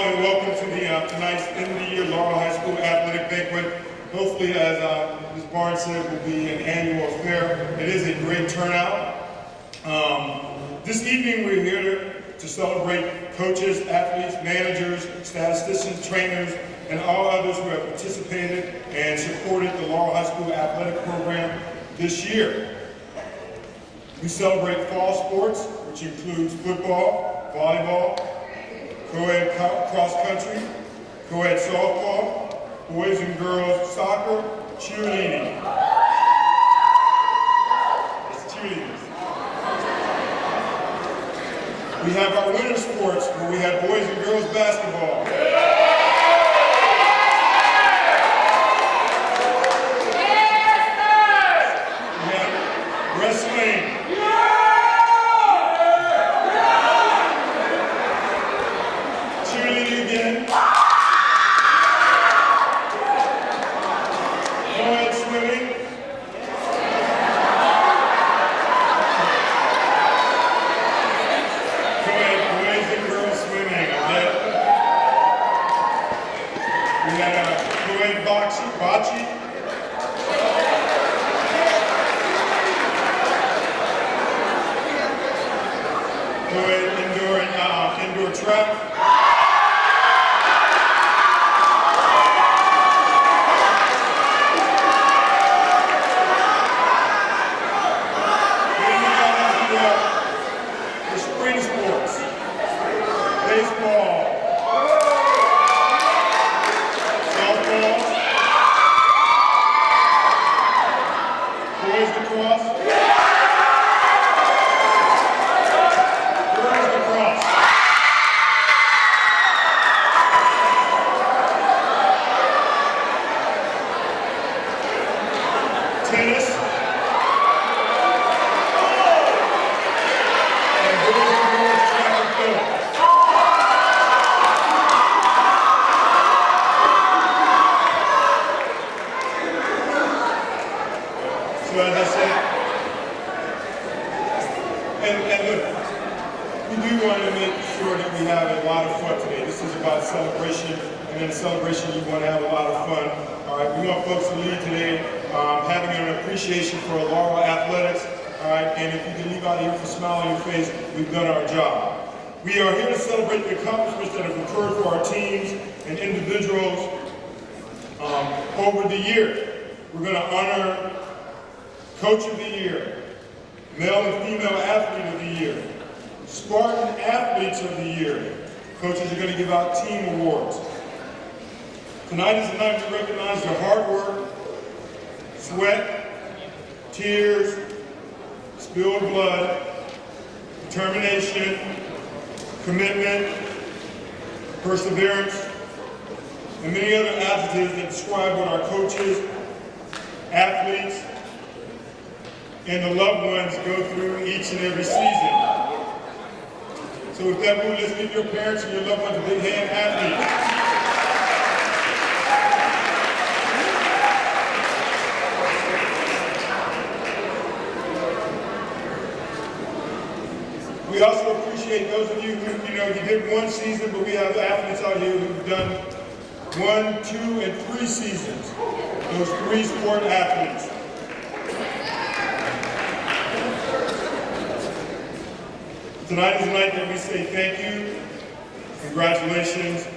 and welcome to tonight's end-of-the-year Laurel High School Athletic Banquet. Hopefully, as Ms. Barnes said, will be an annual affair. It is a great turnout. This evening, we're here to celebrate coaches, athletes, managers, statisticians, trainers, and all others who have participated and supported the Laurel High School Athletic Program this year. We celebrate fall sports, which includes football, volleyball, co-ed cross-country, co-ed softball, boys and girls soccer, cheerleading. It's cheerleaders. We have our winter sports, where we have boys and girls basketball. We have wrestling. Cheerleading again. Co-ed swimming. Co-ed boys and girls swimming. Okay? We had co-ed bocce. Co-ed indoor track. Baseball, softball, boys lacrosse, girls lacrosse, tennis, and boys and girls track and field. So as I said, and look, we do want to make sure that we have a lot of fun today. This is about celebration, and in a celebration you want to have a lot of fun. All right, we want folks to leave today having an appreciation for Laurel athletics. All right, and if you can leave out here with a smile on your face, we've done our job. We are here to celebrate the accomplishments that have occurred for our teams and individuals over the year. We're going to honor Coach of the Year, Male and Female Athlete of the Year, Spartan Athletes of the Year. Coaches are going to give out team awards. Tonight is the night to recognize their hard work, sweat, tears, spilled blood, determination, commitment, perseverance, and many other adjectives that describe what our coaches, athletes, and the loved ones go through each and every season. So with that mood, let's give your parents and your loved ones a big hand, athletes. We also appreciate those of you who, you did one season, but we have athletes out here who've done 1, 2, and 3 seasons. Those 3 sport athletes. Tonight is the night that we say thank you, congratulations,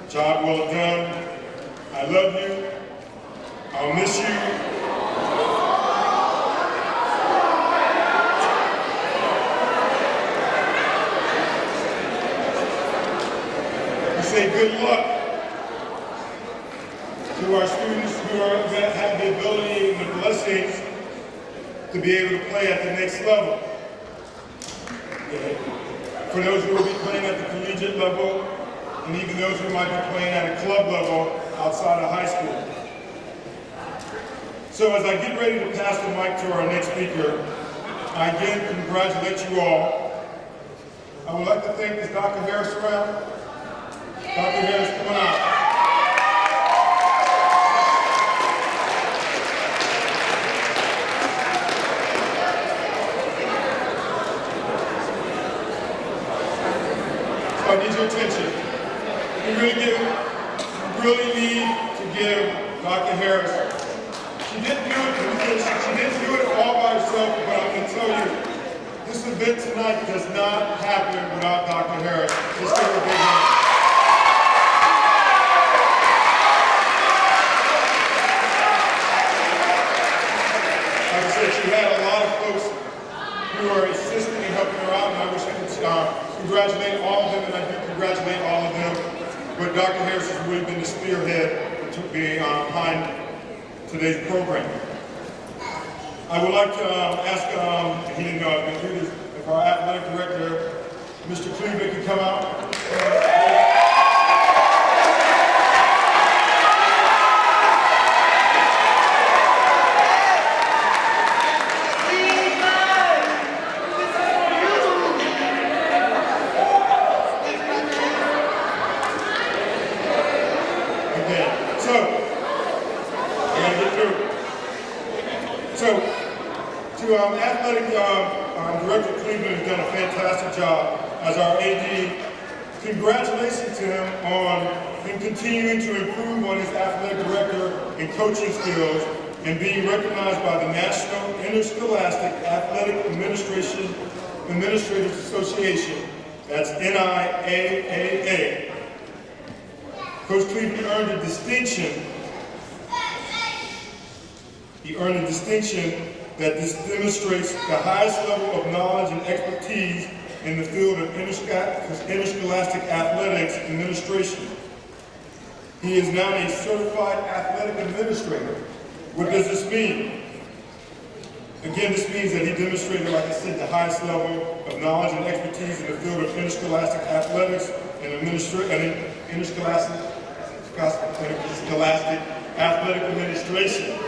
job well done, I love you, I'll miss you. We say good luck to our students who have the ability and the blessings to be able to play at the next level. For those who will be playing at the collegiate level, and even those who might be playing at a club level outside of high school. So as I get ready to pass the mic to our next speaker, I again congratulate you all. I would like to thank Ms. Dr. Harris around. Dr. Harris, come on out. I need your attention. We really need to give Dr. Harris. She didn't do it all by herself, but I'm going to tell you, this event tonight does not happen without Dr. Harris. Let's give her a big hand. Like I said, she had a lot of folks who are assisting and helping her out, and I wish I could congratulate all of them, and I do congratulate all of them. But Dr. Harris has really been the spearhead to be behind today's program. I would like to ask, he didn't know I was going to do this, if our athletic director, Mr. Cleveland, could come out. Athletic Director Cleveland has done a fantastic job as our AD. Congratulations to him on him continuing to improve on his athletic director and coaching skills and being recognized by the National Interscholastic Athletic Administrators Association. That's NIAAA. Coach Cleveland earned a distinction. He earned a distinction that this demonstrates the highest level of knowledge and expertise in the field of interscholastic athletics administration. He is now a certified athletic administrator. What does this mean? Again, this means that he demonstrated, like I said, the highest level of knowledge and expertise in the field of interscholastic athletics and interscholastic athletic administration.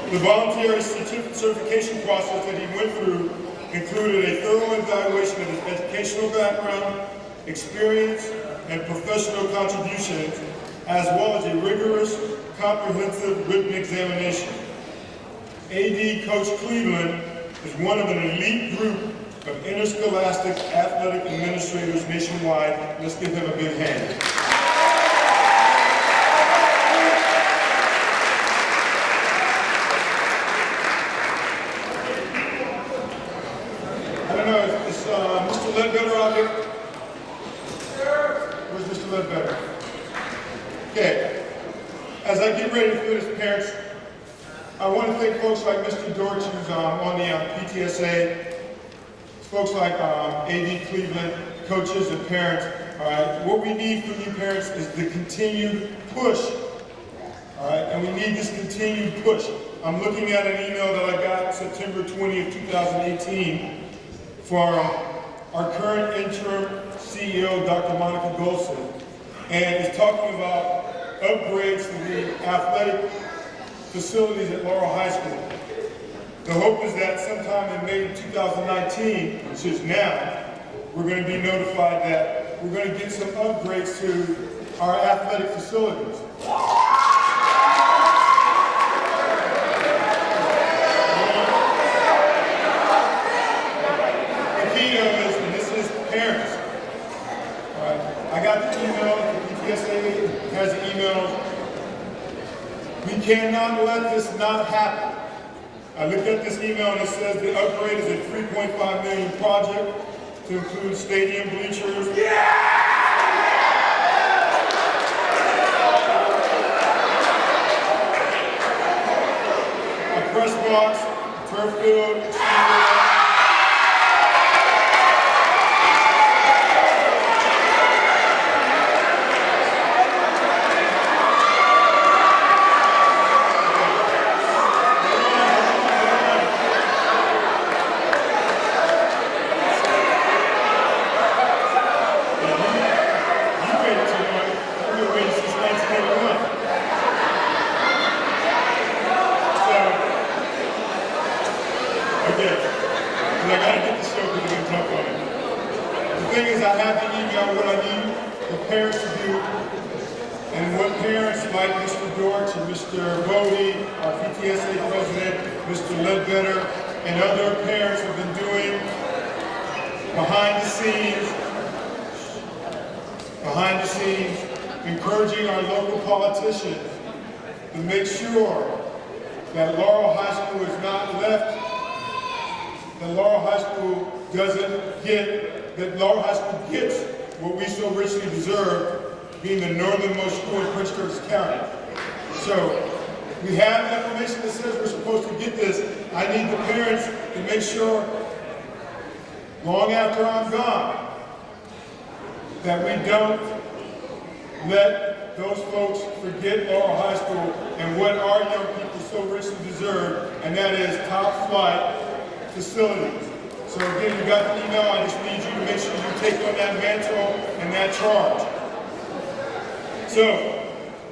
The voluntary certification process that he went through included a thorough evaluation of his educational background, experience, and professional contributions, as well as a rigorous, comprehensive written examination. AD Coach Cleveland is one of an elite group of interscholastic athletic administrators nationwide. Let's give him a big hand. Mr. Ledbetter out here? Where's Mr. Ledbetter? Okay. As I get ready to finish, parents, I want to thank folks like Mr. Dorch, who's on the PTSA, folks like AD Cleveland, coaches and parents. All right. What we need from you parents is the continued push. All right. And we need this continued push. I'm looking at an email that I got September 20th, 2018 from our current interim CEO, Dr. Monica Golson, and is talking about upgrades to the athletic facilities at Laurel High School. The hope is that sometime in May 2019, which is now, we're going to be notified that we're going to get some upgrades to our athletic facilities. I got the email, the PTSA has the emails. We cannot let this not happen. I looked at this email and it says the upgrade is a $3.5 million project to include stadium bleachers. A press box, turf field, Mr. Ledbetter, and other parents have been doing behind the scenes, behind the scenes, encouraging our local politicians to make sure that Laurel High School is not left, that Laurel High School doesn't get, that Laurel High School gets what we so richly deserve, being the northernmost school in Prince George's County. So, we have information that says we're supposed to get this. I need the parents to make sure, long after I'm gone, that we don't let those folks forget Laurel High School and what our young people so richly deserve, and that is top flight facilities. So again, you got the email. I just need you to make sure you take on that mantle and that charge. So,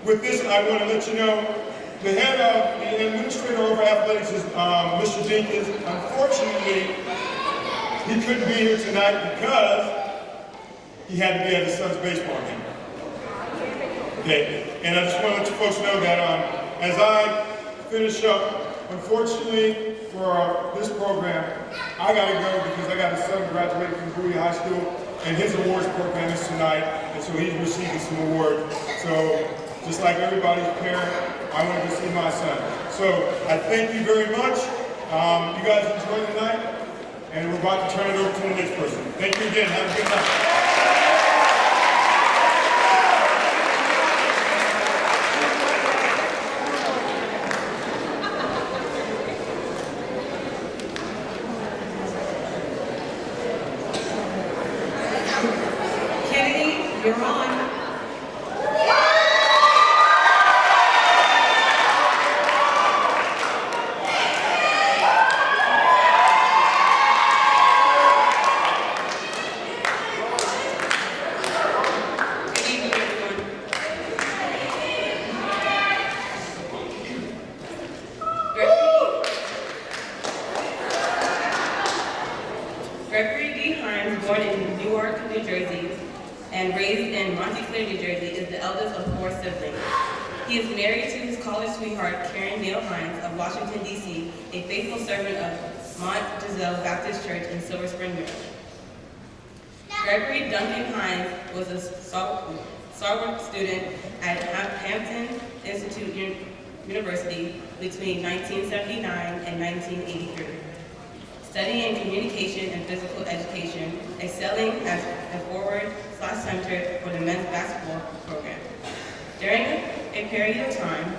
with this, I want to let you know, the head of the administrator over athletics is Mr. Dinkins. Unfortunately, he couldn't be here tonight because he had to be at his son's baseball game. Okay, and I just want to let you folks know that as I finish up, unfortunately for this program, I got to go because I got a son graduating from Bowie High School, and his awards program is tonight, and so he's receiving some awards. So, just like everybody's parent, I wanted to see my son. So, I thank you very much. You guys enjoy the night, and we're about to turn it over to the next person. Thank you again. Have a good night. You're on. Good evening, everyone. Gregory D. Hines, born in Newark, New Jersey, and raised in Montclair, New Jersey, is the eldest of 4 siblings. He is married to his college sweetheart, Karen Neal Hines of Washington, D.C., a faithful servant of Mont Giselle Baptist Church in Silver Spring, Maryland. Gregory Duncan Hines was a stalwart student at Hampton Institute University between 1979 and 1983. Studying communication and physical education, excelling as a forward/center for the men's basketball program. During a period of time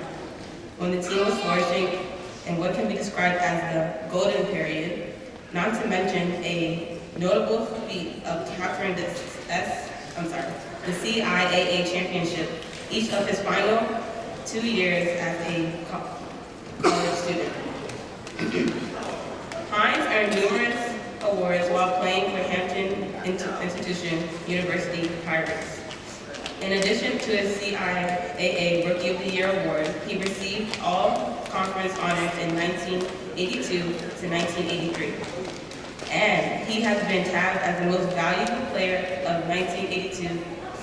when the team was flourishing in what can be described as the golden period, not to mention a notable feat of capturing the CIAA championship each of his final 2 years as a college student. Hines earned numerous awards while playing for Hampton Institution University Pirates. In addition to his CIAA Rookie of the Year award, he received all conference honors in 1982 to 1983. And he has been tagged as the most valuable player of 1982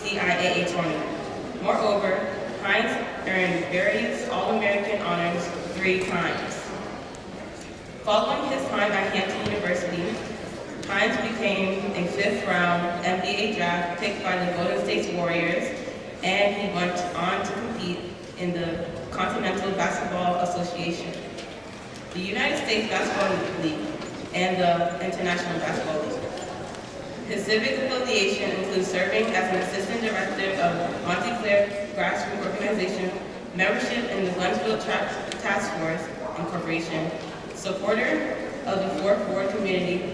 CIAA tournament. Moreover, Hines earned various All-American honors 3 times. Following his time at Hampton University, Hines became a 5th-round NBA draft picked by the Golden State Warriors, and he went on to compete in the Continental Basketball Association, the United States Basketball League, and the International Basketball League. His civic affiliation includes serving as an assistant director of Montclair Grassroots Organization, membership in the Glenville Task Force Incorporation, supporter of the 4th Ward community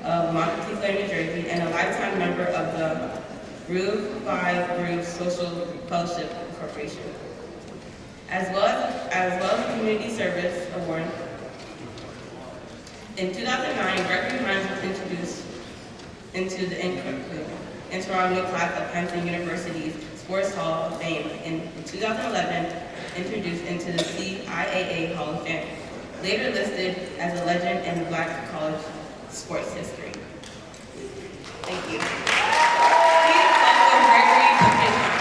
of Montclair, New Jersey, and a lifetime member of the Groove by Groove Social Fellowship Corporation, as well as the Community Service Award. In 2009, Gregory Hines was introduced into the inaugural class of Hampton University's Sports Hall of Fame, and in 2011, introduced into the CIAA Hall of Fame, later listed as a legend in Black college sports history. Thank you. Please welcome Gregory Duncan Hines.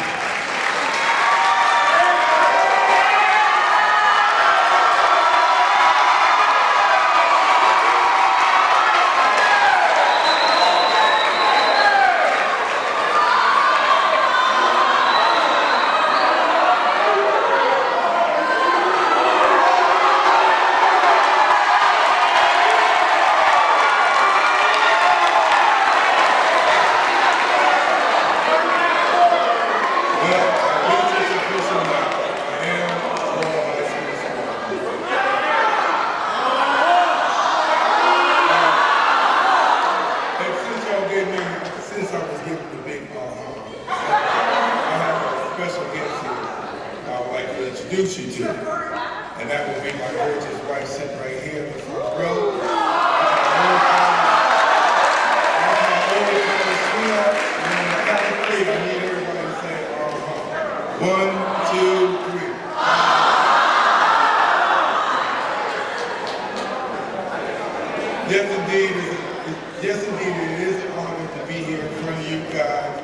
introduce you to. And that will be my gorgeous wife sitting right here in the front row. I need everybody to say, One, two, three. Yes, indeed, it is an honor to be here in front of you guys,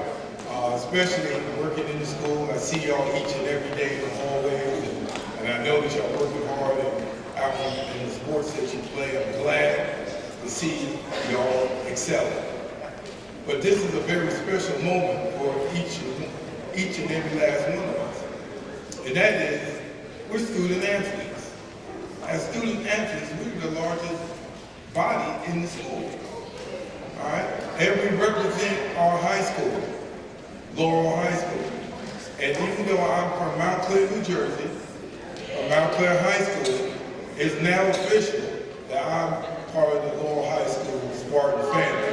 especially working in the school. I see y'all each and every day in the hallways, and I know that y'all working hard and out in the sports that you play. I'm glad to see y'all excelling. But this is a very special moment for each and every last one of us. And that is, we're student athletes. As student athletes, we're the largest body in the school. All right? And we represent our high school, Laurel High School. And even though I'm from Mount Clair, New Jersey, from Mount Clair High School, it's now official that I'm part of the Laurel High School Spartan family.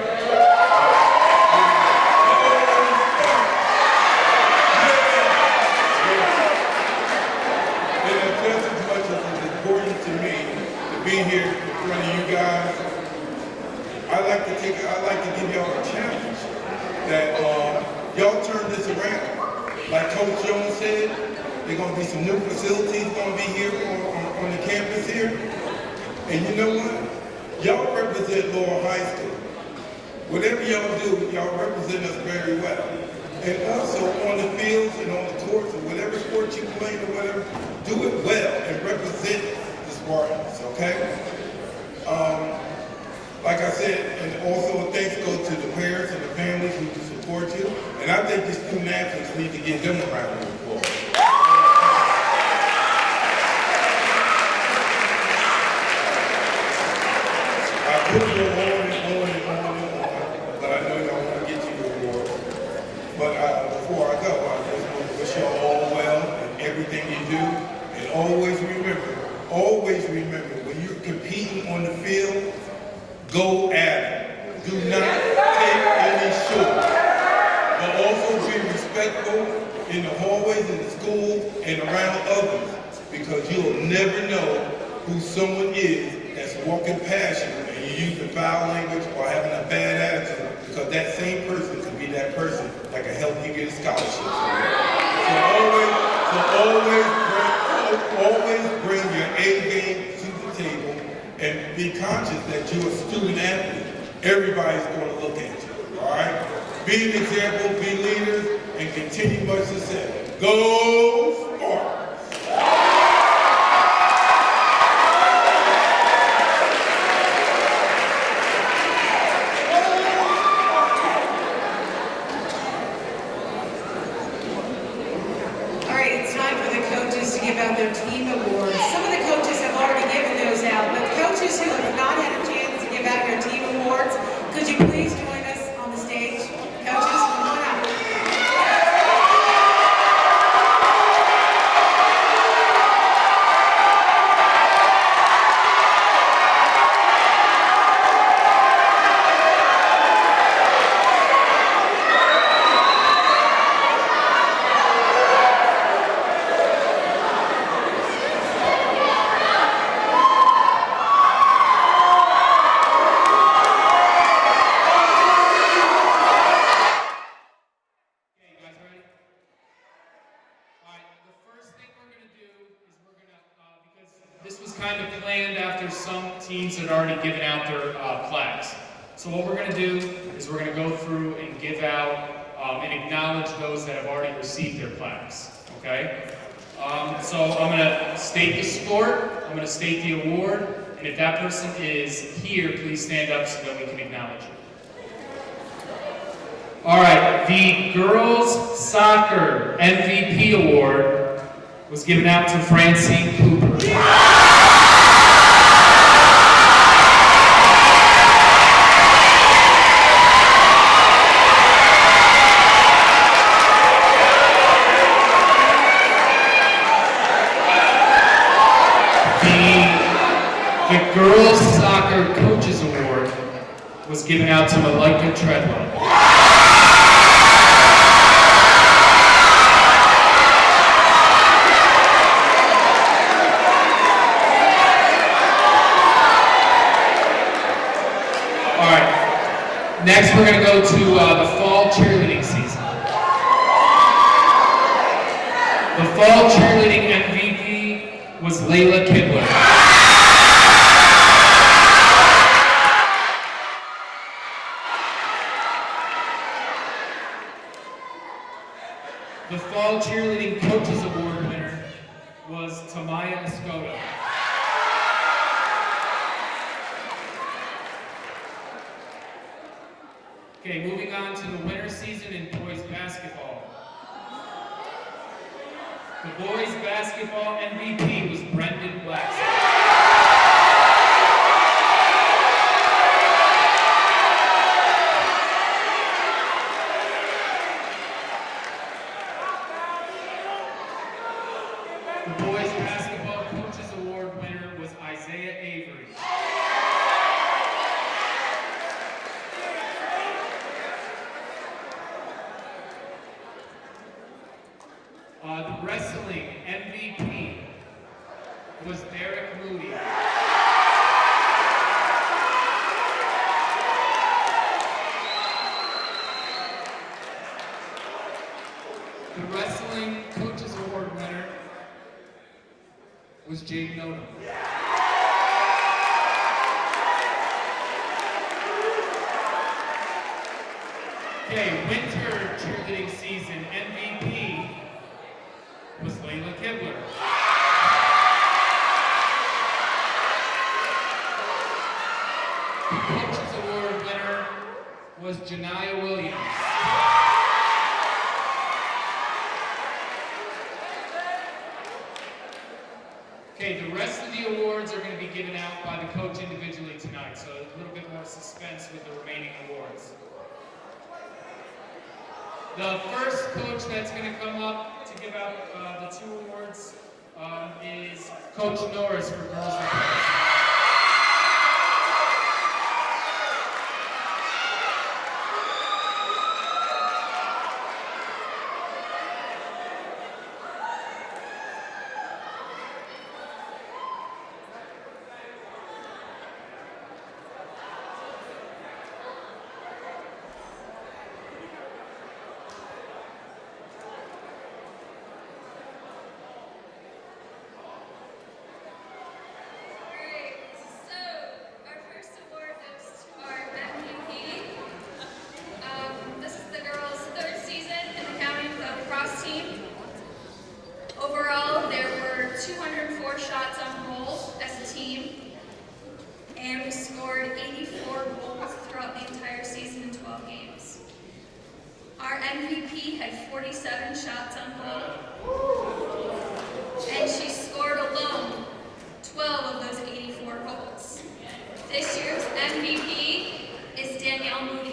To me to be here in front of you guys. I like to give y'all a challenge that y'all turn this around. Like Coach Jones said, there's gonna be some new facilities gonna be here on the campus here. And you know what? Y'all represent Laurel High School. Whatever y'all do, y'all represent us very well. And also on the fields and on the courts or whatever sport you play or whatever, do it well and represent Spartans, okay? Like I said, and also thanks go to the parents and the families who support you. And I think the student athletes need to give them a round of applause. I could go on and on and on and on, but I know y'all want to get to your award. But before I go, I just want to wish y'all all well in everything you do. And always remember, when you're competing on the field, go at it. Do not take any short. But also be respectful in the hallways, in the school, and around others. Because you'll never know who someone is that's walking past you and you use the foul language or having a bad attitude, because that same person could be that person that can help you get a scholarship. So always bring your A game to the table and be conscious that you're a student athlete. Everybody's going to look at you, all right? Be an example, be leaders, and continue much success. Go Spartans! Give out their team awards. Some of the coaches have already given those out, but coaches who have not had a chance to give out your team awards, could you please join us on the stage? Coaches, come on out. Teams had already given out their plaques. So what we're going to do is we're going to go through and give out and acknowledge those that have already received their plaques. Okay? So I'm going to state the sport, I'm going to state the award, and if that person is here, please stand up so that we can acknowledge you. All right, the Girls Soccer MVP Award was given out to Francine Cooper. The Girls Soccer Coaches Award was given out to Malika Treadwell. fall cheerleading MVP was Layla Kibler. The fall cheerleading coaches award winner was Tamaya Escoda. Okay, moving on to the winter season in boys basketball. The boys basketball MVP was Brendan Blackson. The boys basketball coaches award winner was Isaiah Avery. The wrestling MVP was Derek Moody. The wrestling coaches award winner was Jade Notem. Okay, winter cheerleading season MVP was Layla Kibler. The coaches award winner was Janiyah Williams. Okay, the rest of the awards are going to be given out by the coach individually tonight, so a little bit more suspense with the remaining awards. The first coach that's going to come up to give out the two awards is Coach Norris for girls and boys. Overall, there were 204 shots on goal as a team, and we scored 84 goals throughout the entire season in 12 games. Our MVP had 47 shots on goal, and she scored alone 12 of those 84 goals. This year's MVP is Danielle Moody.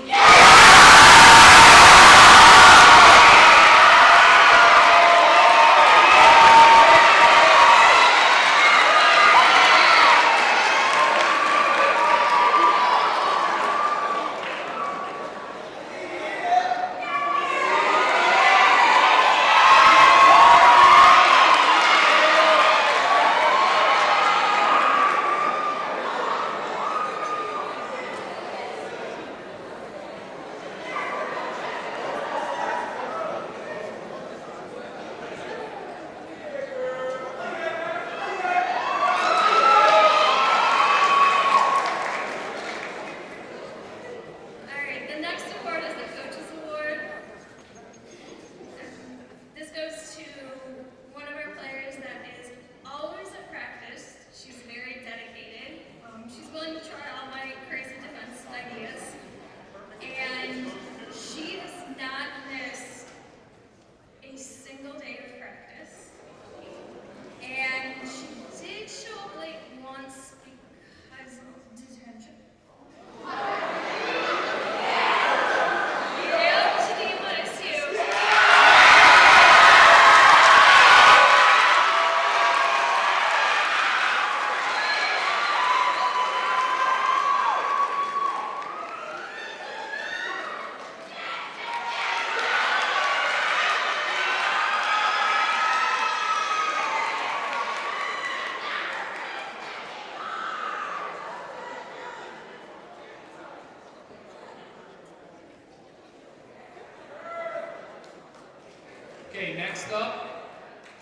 Okay, next up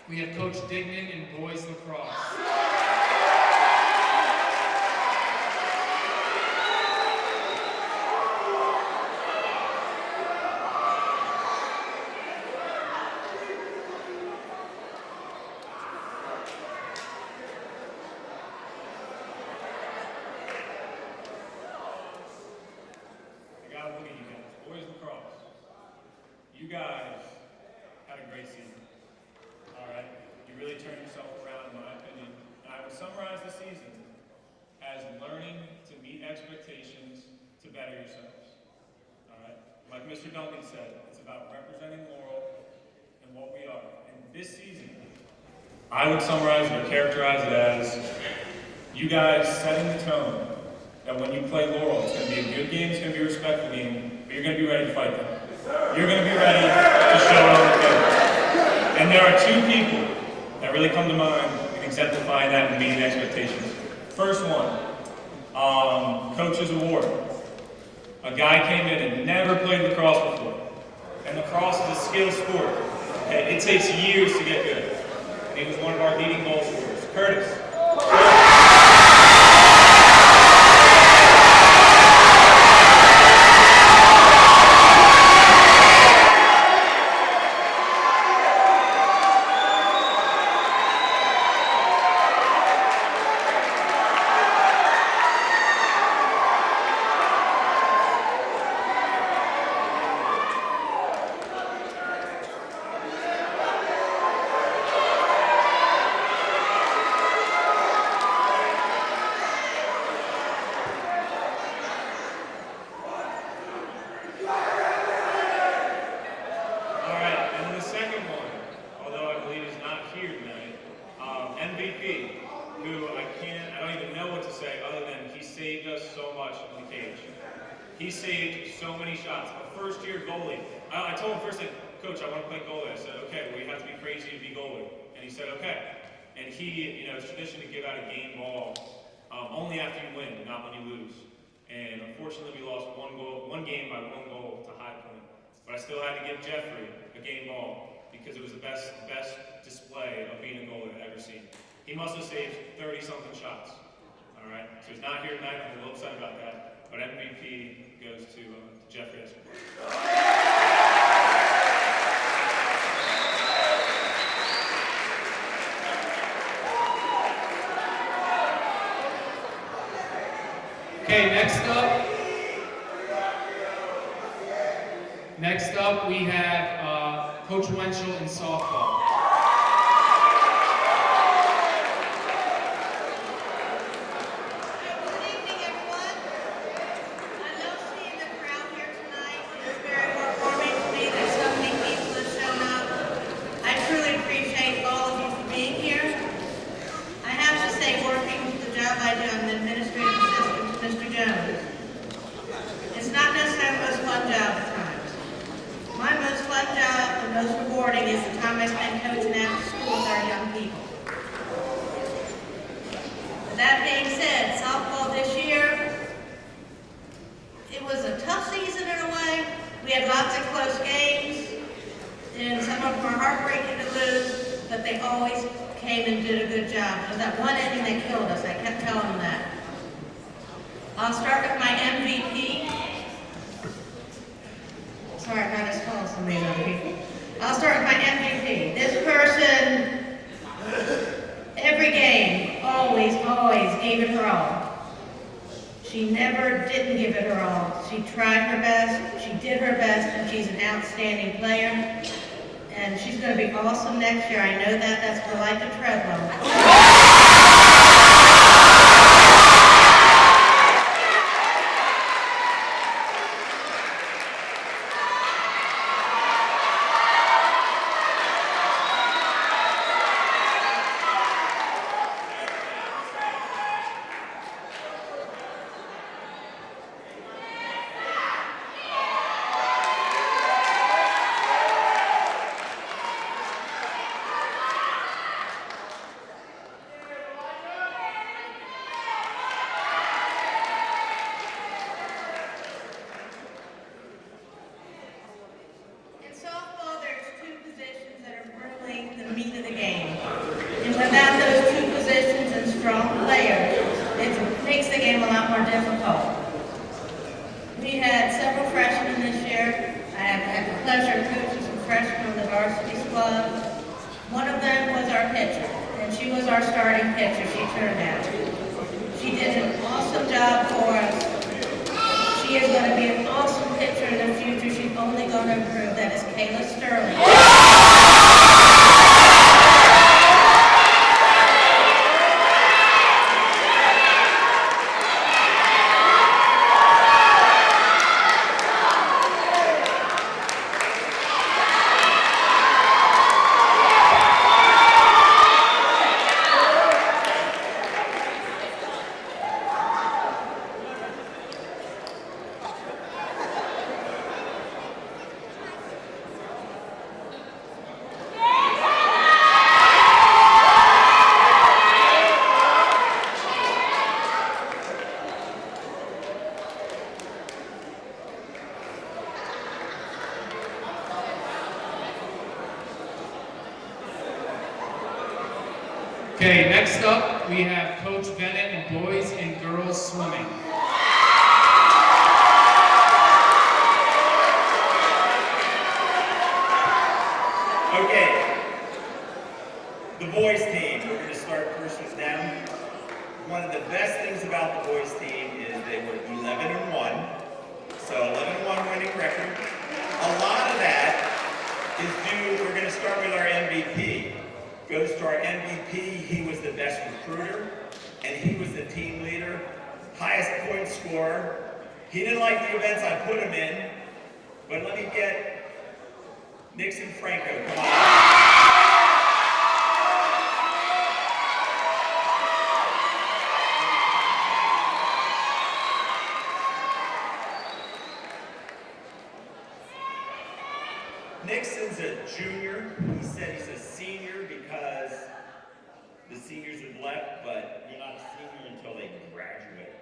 We have Coach Dignan in boys lacrosse. I gotta look at you guys. Boys lacrosse. You guys had a great season. All right? You really turned yourself around, in my opinion. And I would summarize the season as learning to meet expectations to better yourselves. All right? Like Mr. Duncan said, it's about representing Laurel and what we are. And this season, I would summarize or characterize it as you guys setting the tone that when you play Laurel, it's going to be a good game, it's going to be a respectful game, but you're going to be ready to fight them. You're going to be ready to show it on the field. And there are two people that really come to mind in exemplifying that and meeting expectations. First one, Coach's Award. A guy came in and never played lacrosse before. And lacrosse is a skill sport. Okay? It takes years to get good. And he was one of our leading goal scorers. Curtis. MVP, who I don't even know what to say other than he saved us so much in the cage. He saved so many shots. A first-year goalie. I told him first thing, Coach, I want to play goalie. I said, okay, well, you have to be crazy to be goalie. And he said, okay. And he, it's tradition to give out a game ball only after you win, not when you lose. And unfortunately, we lost one game by 1 goal to High Point. But I still had to give Jeffrey a game ball because it was the best display of being a goalie I've ever seen. He must have saved 30-something shots. All right, so he's not here tonight. I'm a little upset about that. But MVP goes to Jeffrey Escobar. Okay, next up we have Coach Winchell in softball. Good evening, everyone. I love seeing the crowd here tonight. It's very heartwarming to me that so many people have shown up. I truly appreciate all of you for being here. I have to say, working the job I do, I'm the administrative assistant to Mr. Jones. It's not necessarily the most fun job at times. My most fun job, the most rewarding, is the time I spend coaching after school with our young people. With that being said, softball this year, it was a tough season in a way. We had lots of close games, and some of them were heartbreaking to lose, but they always came and did a good job. It was that one inning that killed us. I kept telling them that. I'll start with my MVP. Sorry, I'm not as tall as some of these other people. I'll start with my MVP. This person, every game, always gave it her all. She never didn't give it her all. She tried her best, she did her best, and she's an outstanding player. And she's going to be awesome next year. I know that. That's Malika Treadwell. In softball, there's two positions that are really the meat of the game. without those two positions and strong players, it makes the game a lot more difficult. We had several freshmen this year. I have had the pleasure of coaching some freshmen on the varsity squad. One of them was our pitcher, and she was our starting pitcher. She turned out. She did an awesome job for us. She is going to be an awesome pitcher in the future. She's only going to improve. That is Kayla Sterling. Okay, next up, we have Coach Bennett in boys and girls swimming. Okay, the boys team, we're going to start first with them. One of the best things about the boys team is they were 11-1, so 11-1 winning record. A lot of that is due, we're going to start with our MVP. Goes to our MVP, he was the best recruiter, and he was the team leader, highest point scorer. He didn't like the events I put him in, but let me get Nixon Franco, come on. Nixon's a junior. He said he's a senior because the seniors have left, but you're not a senior until they graduate.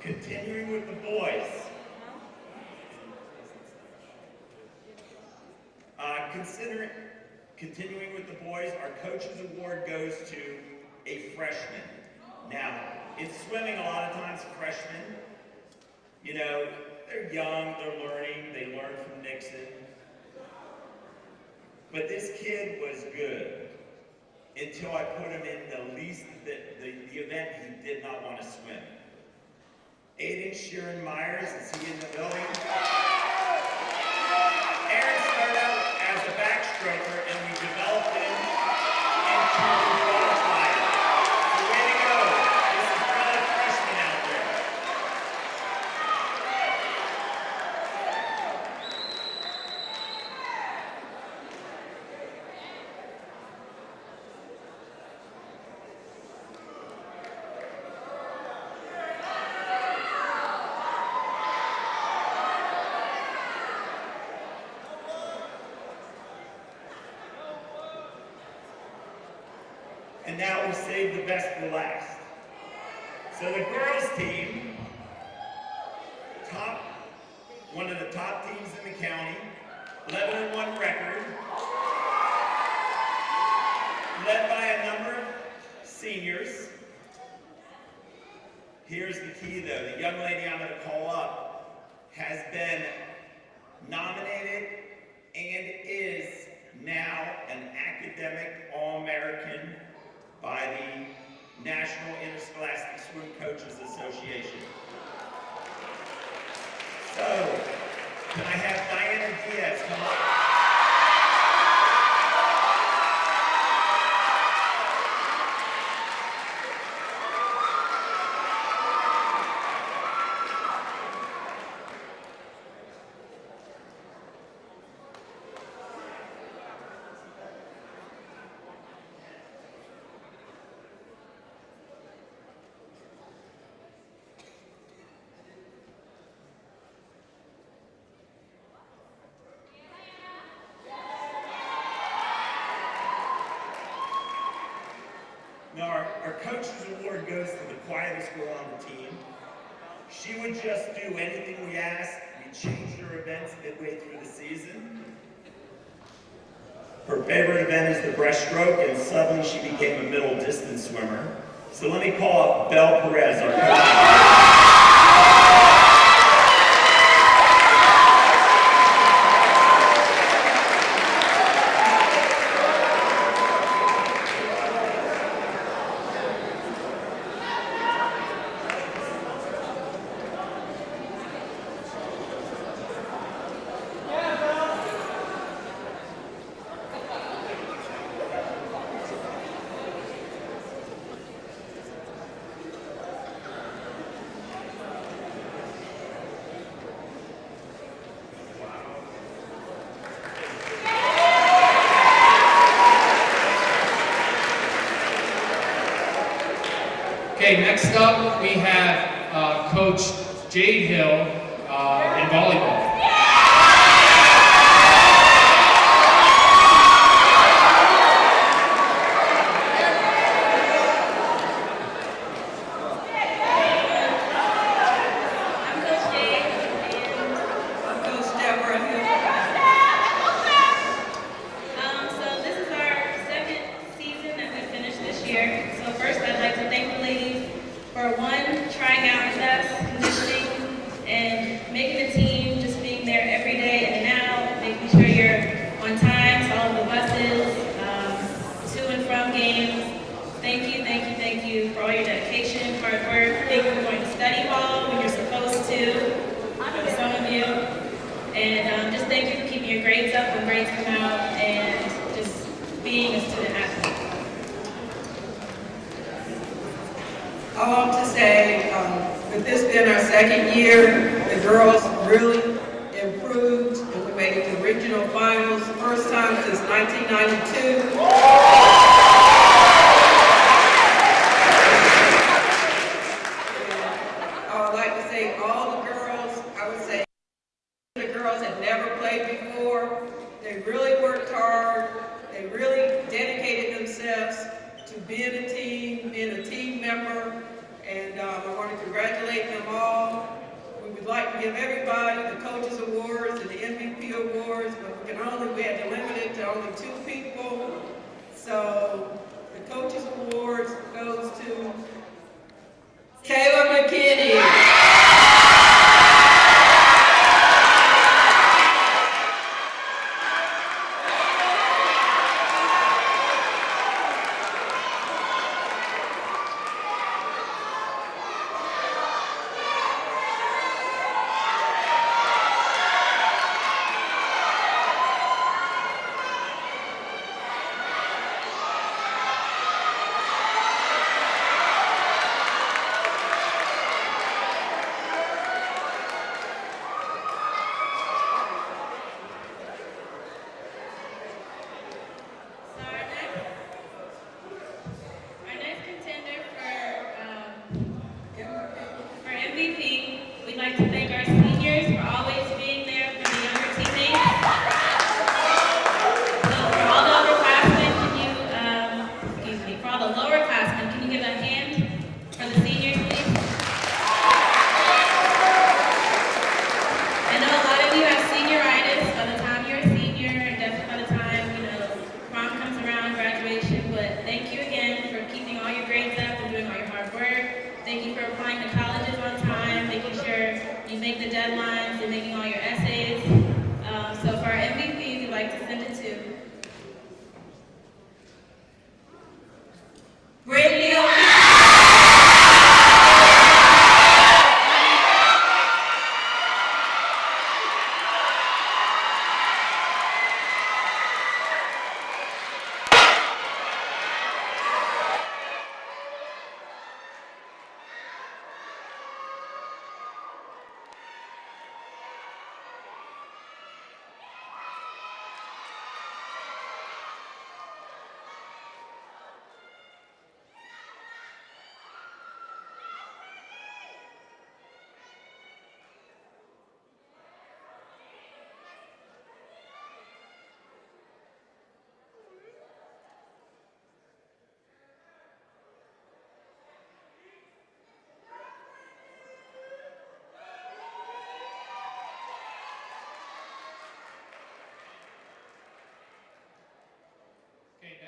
Continuing with the boys. Continuing with the boys, our coach's award goes to a freshman. Now, in swimming, a lot of times freshmen, you know, they're young, they're learning, they learn from Nixon. But this kid was good until I put him in the event he did not want to swim. Aiden Sheeran Myers, is he in the building? Aaron started out as a backstroker and we developed him into a qualifier. So way to go. This is probably a freshman out there. And now we save the best for last. So the girls team, one of the top teams in the county, 11-1 record, led by a number of seniors. Here's the key though, the young lady I'm going to call up has been nominated and is now an academic All-American by the National Interscholastic Swim Coaches Association. So, can I have Diana Diaz come up? Now, our Coaches Award goes to the quietest girl on the team. She would just do anything we asked. We changed her events midway through the season. Her favorite event is the breaststroke, and suddenly she became a middle distance swimmer. So let me call up Belle Perez, our coach. Okay, next up we have Coach Jade Hill in volleyball. I'm Coach Jade, and I'm Coach Deborah Hill. So this is our second season that we finished this year. So first I'd like to thank the ladies for one, trying out with us, conditioning, and making the team, just being there every day in and out, making sure you're on time to all of the buses, to and from games. Thank you for all your dedication, hard work. Thank you for going to study hall when you're supposed to, for some of you. And just thank you for keeping your grades up when grades come out, and just being a student athlete. I want to say, with this being our second year, the girls really improved, and we made it to regional finals, first time since 1992. I would like to say all the girls, I would say the girls had never played before. They really worked hard. They really dedicated themselves to being a team, being a team member. And I want to congratulate them all. We would like to give everybody the Coaches Awards and the MVP Awards, but we had to limit it to only 2 people. So the Coaches Awards goes to Taylor McKinney.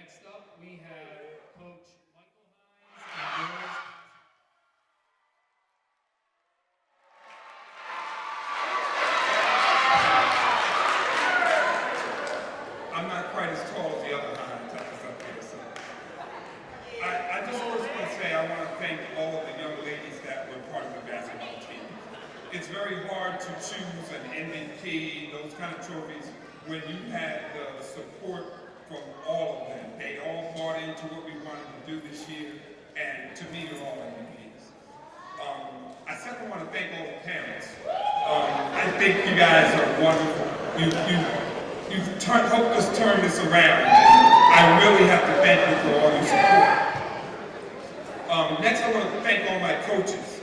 next up we have Coach Michael Hines and boys. I'm not quite as tall as the other Hines that's up here, so. I just first want to say I want to thank all of the young ladies that were part of the basketball team. It's very hard to choose an MVP, those kind of trophies, when you had the support from all of them. They all bought into what we wanted to do this year, and to me, they're all MVPs. I second want to thank all the parents. I think you guys are wonderful. You've helped us turn this around. I really have to thank you for all your support. Next, I want to thank all my coaches.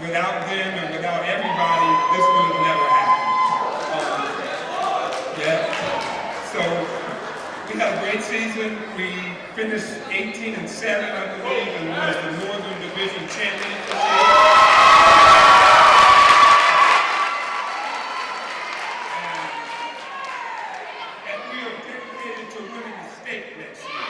Without them and without everybody, this would have never happened. So we had a great season. We finished 18-7, I believe, and was the Northern Division champion this year. And we are dedicated to winning the state next year.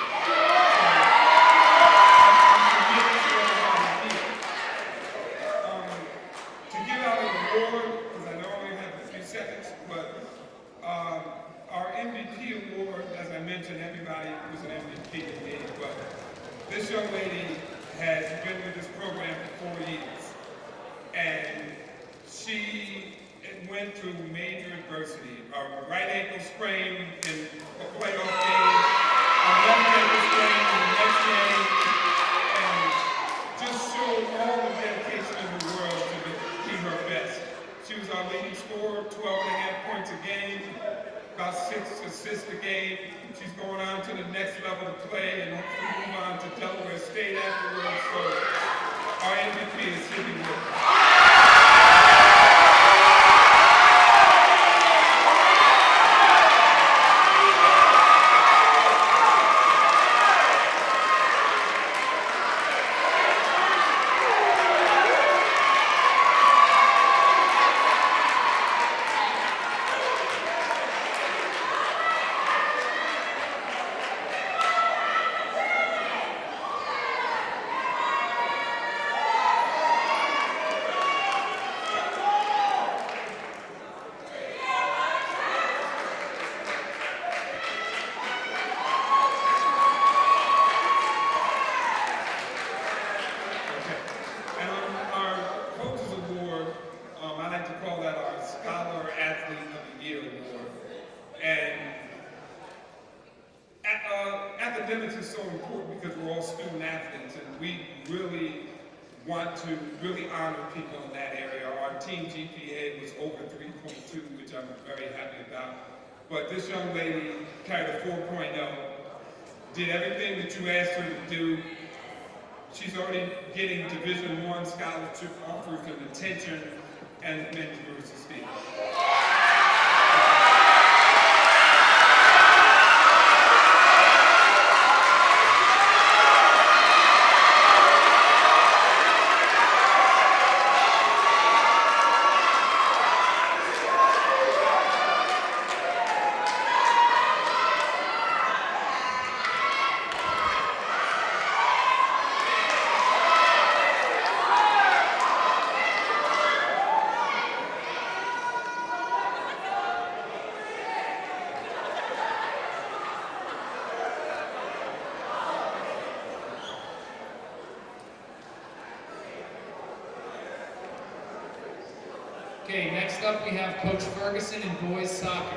Our MVP award, as I mentioned, everybody was an MVP to me, but this young lady has been with this program for 4 years, and she went through major adversity. A right ankle sprain in a playoff game, a left ankle sprain in the next game, and just showed all the dedication in the world to be her best. She was our leading scorer, 12.5 points a game, about 6 assists a game. She's going on to the next level to play and hopefully move on to Delaware State afterwards. So our MVP is Sydney Wood. Academics is so important because we're all student athletes and we really want to honor people in that area. Our team GPA was over 3.2, which I'm very happy about. But this young lady carried a 4.0, did everything that you asked her to do. She's already getting Division I scholarship offers and attention and men's versus Steve. Okay, next up we have Coach Ferguson in boys soccer.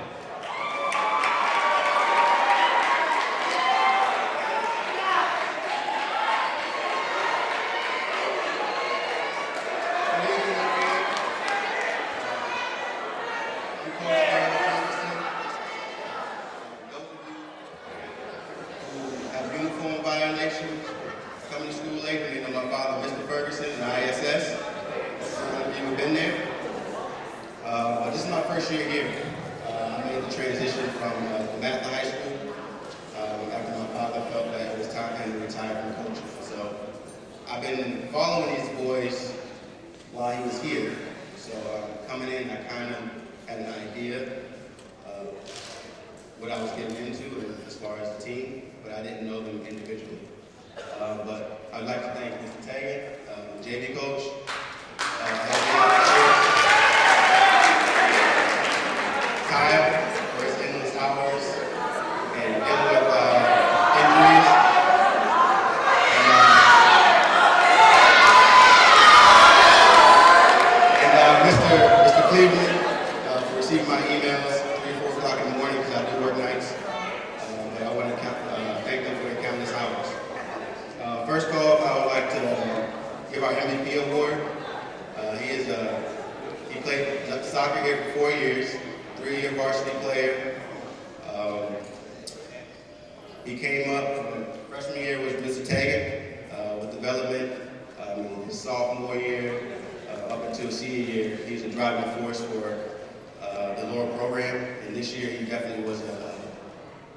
Uniform violations, coming to school late, and then my father, Mr. Ferguson, in ISS. Some of you have been there. But this is my first year here. I made the transition from Mather High School after my father felt that it was time for him to retire from coaching. So I've been following these boys while he was here. So coming in, I kind of had an idea of what I was getting into as far as the team. But I didn't know them individually. But I'd like to thank Mr. Taggart, JV coach, helping me out this year. Kyle, for his endless hours and dealing with injuries. Mr. Cleveland, for receiving my emails 3 or 4 o'clock in the morning because I do work nights. But I want to thank them for their countless hours. First off, I would like to give our MVP award. He played soccer here for 4 years, 3-year varsity player. He came up, freshman year was Mr. Taggart with development. His sophomore year, up until senior year, he's a driving force for the Laurel program, and this year he definitely was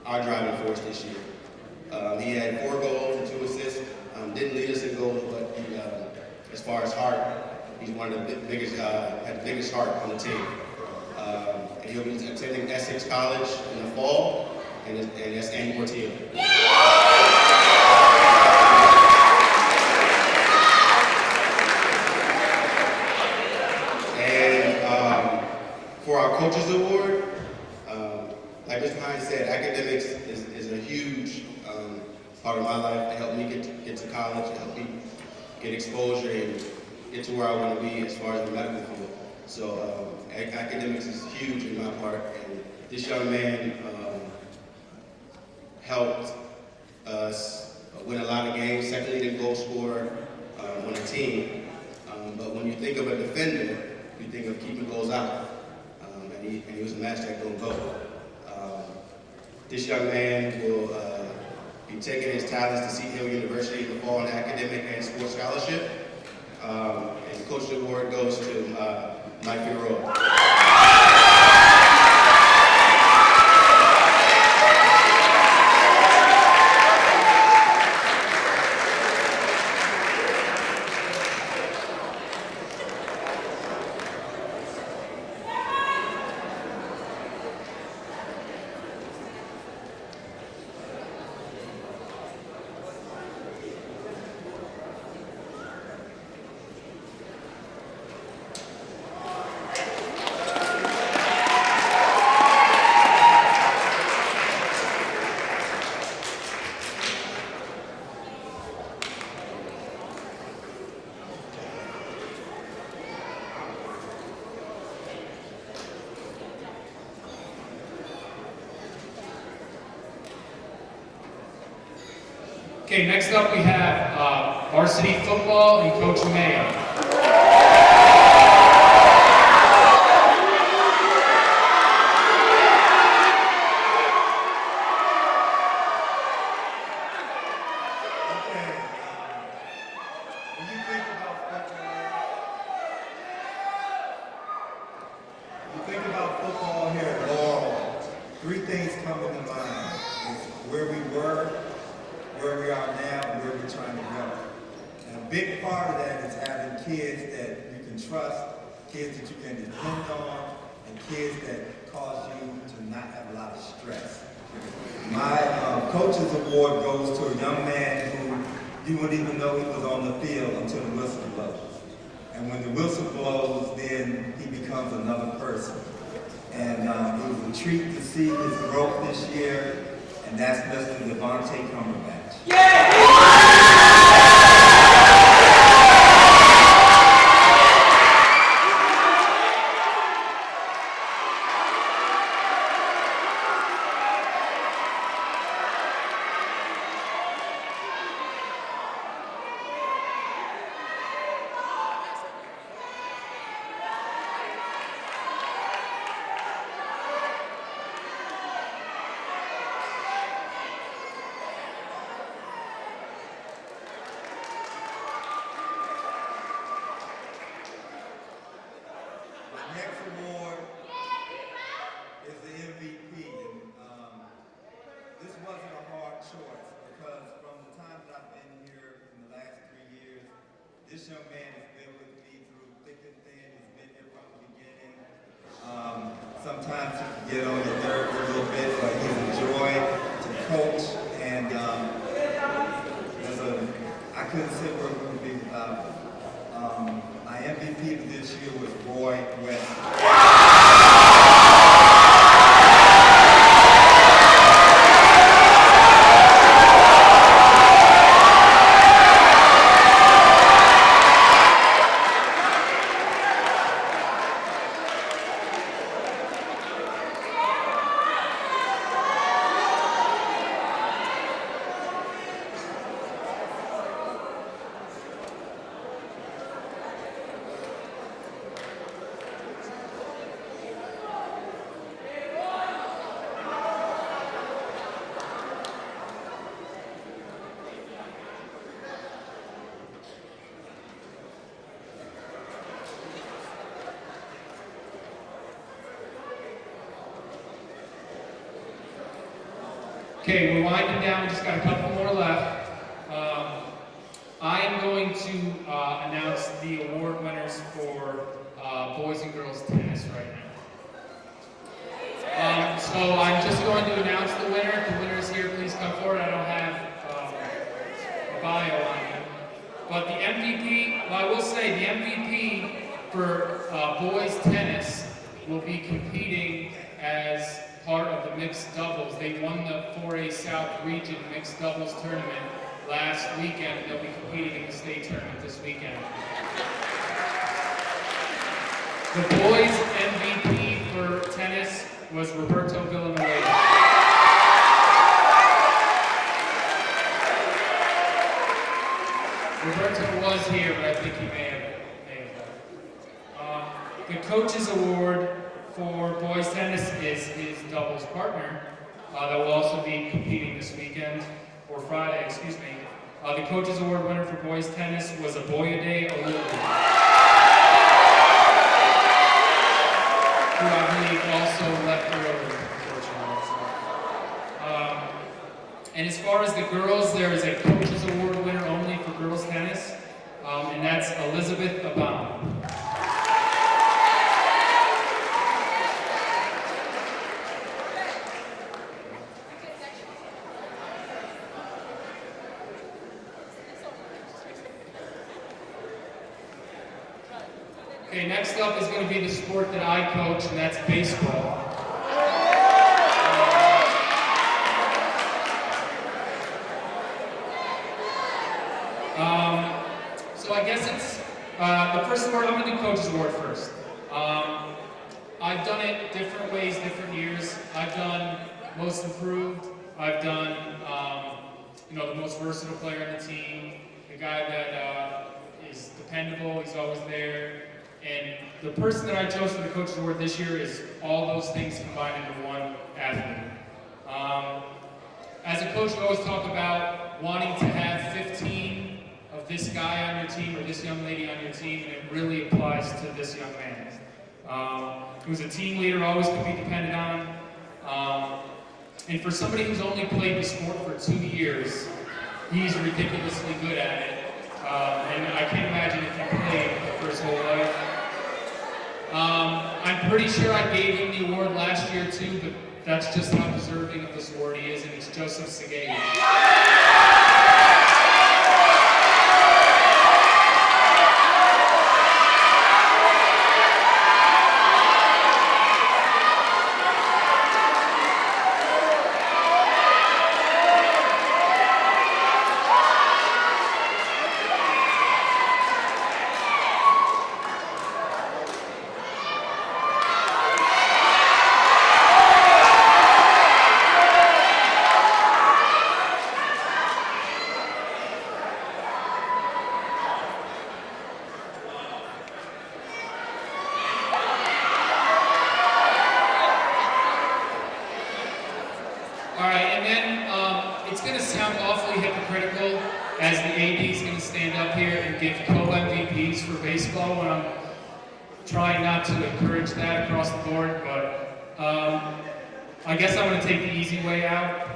our driving force this year. He had 4 goals and 2 assists. Didn't lead us in goals, but he, as far as heart, he's one of the biggest, had the biggest heart on the team. And he'll be attending Essex College in the fall, and that's Andy Portillo. For our Coaches Award, like Mr. Hines said, academics is a huge part of my life. It helped me get to college, it helped me get exposure and get to where I want to be as far as the medical field. So academics is huge in my part, and this young man helped us win a lot of games, second leading goal scorer on the team. But when you think of a defender, you think of keeping goals out. And he was a master at going goal. This young man will be taking his talents to Seton Hill University in the fall in academic and sports scholarship. And the Coach Award goes to Mike Laurel. Okay, next up we have varsity football and Coach Mayo. Think about football here at Laurel, 3 things come into mind. It's where we were, where we are now, and where we're trying to go. And a big part of that is having kids that you can trust, kids that you can depend on, and kids that cause you to not have a lot of stress. My Coach's Award goes to a young man who you wouldn't even know he was on the field until the whistle blows. And when the whistle blows, then he becomes another person. And it was a treat to see his growth this year, and that's Mr. Devontae Cumberbatch. Yeah! Next award is the MVP, and this wasn't a hard choice because from the time that I've been here in the last 3 years, this young man has been with me through thick and thin. He's been here from the beginning. Sometimes he can get on your nerves a little bit, but he's a joy to coach, and And I couldn't say where we would be without him. My MVP of this year was Roy West. Okay, we're winding down. We just got a couple more left. I am going to announce the award winners for boys and girls tennis right now. So I'm just going to announce the winner. If the winner is here, please come forward. I don't have a bio on him. But the MVP, well, I will say the MVP for boys tennis will be competing as part of the mixed doubles. They won the 4A South Region mixed doubles tournament last weekend, and they'll be competing in the state tournament this weekend. The boys MVP for tennis was Roberto Villanueva. Roberto was here, but I think he may have left. The coach's award for boys tennis is his doubles partner that will also be competing this weekend, or Friday, excuse me. The coach's award winner for boys tennis was Aboyede Olulu, who I believe also left early, unfortunately. And as far as the girls, there is a coach's award winner only for girls tennis, and that's Elizabeth Abam. Okay, next up is going to be the sport that I coach, and that's baseball. So I guess it's the first award. I'm going to do Coach's Award first. I've done it different ways, different years. I've done Most Improved. I've done the most versatile player on the team, the guy that is dependable. He's always there. And the person that I chose for the Coach's Award this year is all those things combined into one athlete. As a coach, we always talk about wanting to have 15 of this guy on your team or this young lady on your team, and it really applies to this young man. Who's a team leader, always can be depended on. And for somebody who's only played the sport for 2 years, he's ridiculously good at it. And I can't imagine if he played for his whole life. I'm pretty sure I gave him the award last year too, but that's just how deserving of this award he is, and it's Joseph Segedi. As the AD is going to stand up here and give co-MVPs for baseball, when I'm trying not to encourage that across the board, but I guess I'm going to take the easy way out.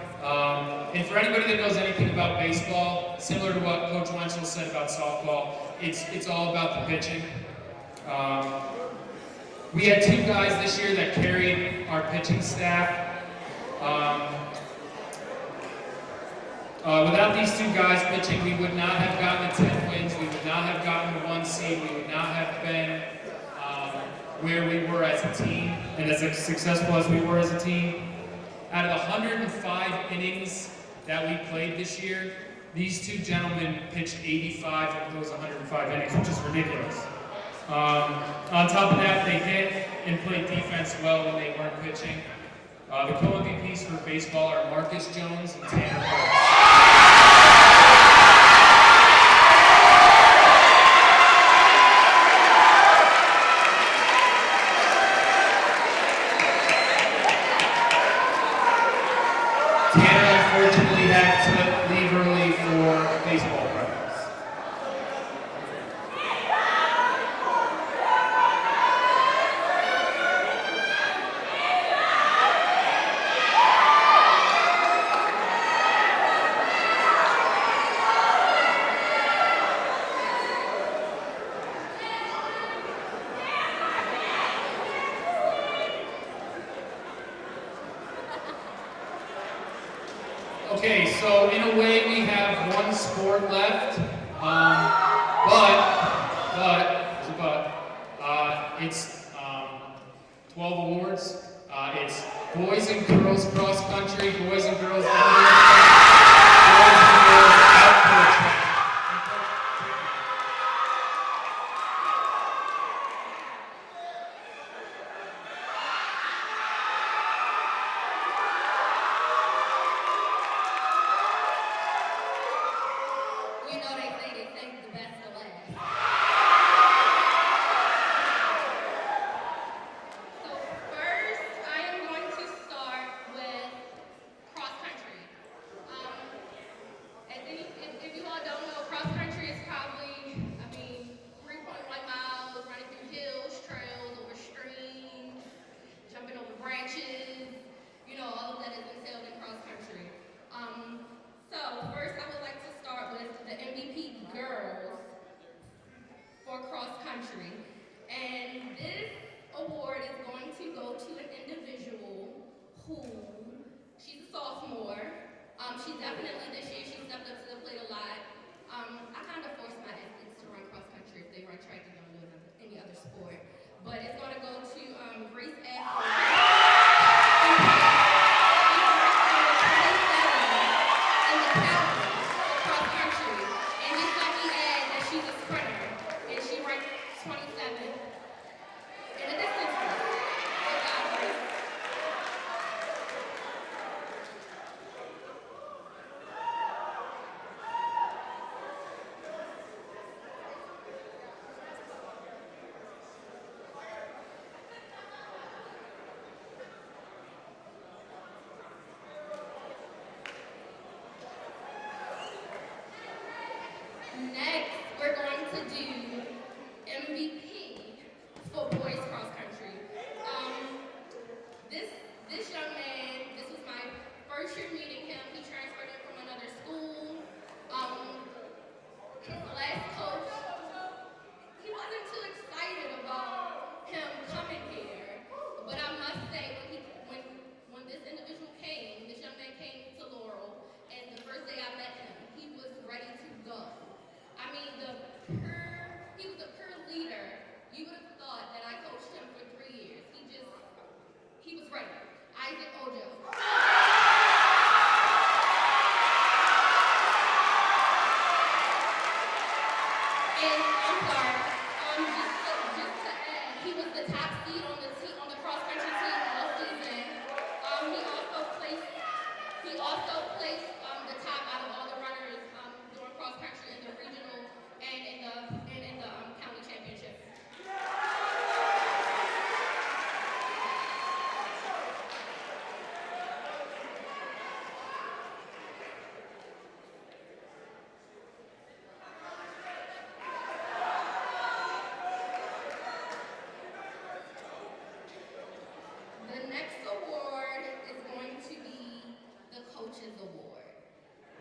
And for anybody that knows anything about baseball, similar to what Coach Wenzel said about softball, it's all about the pitching. We had 2 guys this year that carried our pitching staff. Without these two guys pitching, we would not have gotten the 10 wins, we would not have gotten the 1 seed, we would not have been where we were as a team, and as successful as we were as a team. Out of the 105 innings that we played this year, these two gentlemen pitched 85 of those 105 innings, which is ridiculous. On top of that, they hit and played defense well when they weren't pitching. The co-MVPs for baseball are Marcus Jones and Tanner Burks. Tanner unfortunately had to leave early for baseball practice. Okay, so in a way we have one sport left, there's a but. It's 12 awards. It's boys and girls cross country, boys and girls indoor, boys and girls outdoor track. You know they think the best of last. So first, I am going to start with cross country. If you all don't know, cross country is probably, 3.1 miles, running through hills, trails, over streams, jumping over branches. All of that is entailed in cross country. So first, I would like to start with the MVP girls for cross country. And this award is going to go to an individual who, she's a sophomore. She definitely this year, she stepped up to the plate a lot. I kind of forced my athletes to run cross country. If they run track, they don't do any other sport. But it's going to go to Grace Ashley. Next, we're going to do MVP for boys cross country. This young man, this was my first year meeting him. He transferred in from another school. His last coach, he wasn't too excited about him coming here. But I must say, when this individual came, this young man came to Laurel, and the first day I met him, he was ready to go. He was a pure leader. You would have thought that I coached him for 3 years. He was ready. Isaac Ojo. And I'm sorry, just to add, he was the top seed on the cross country team all season. He also placed the top out of all the runners doing cross country in the regional and in the county championship. The next award is going to be the Coaches Award.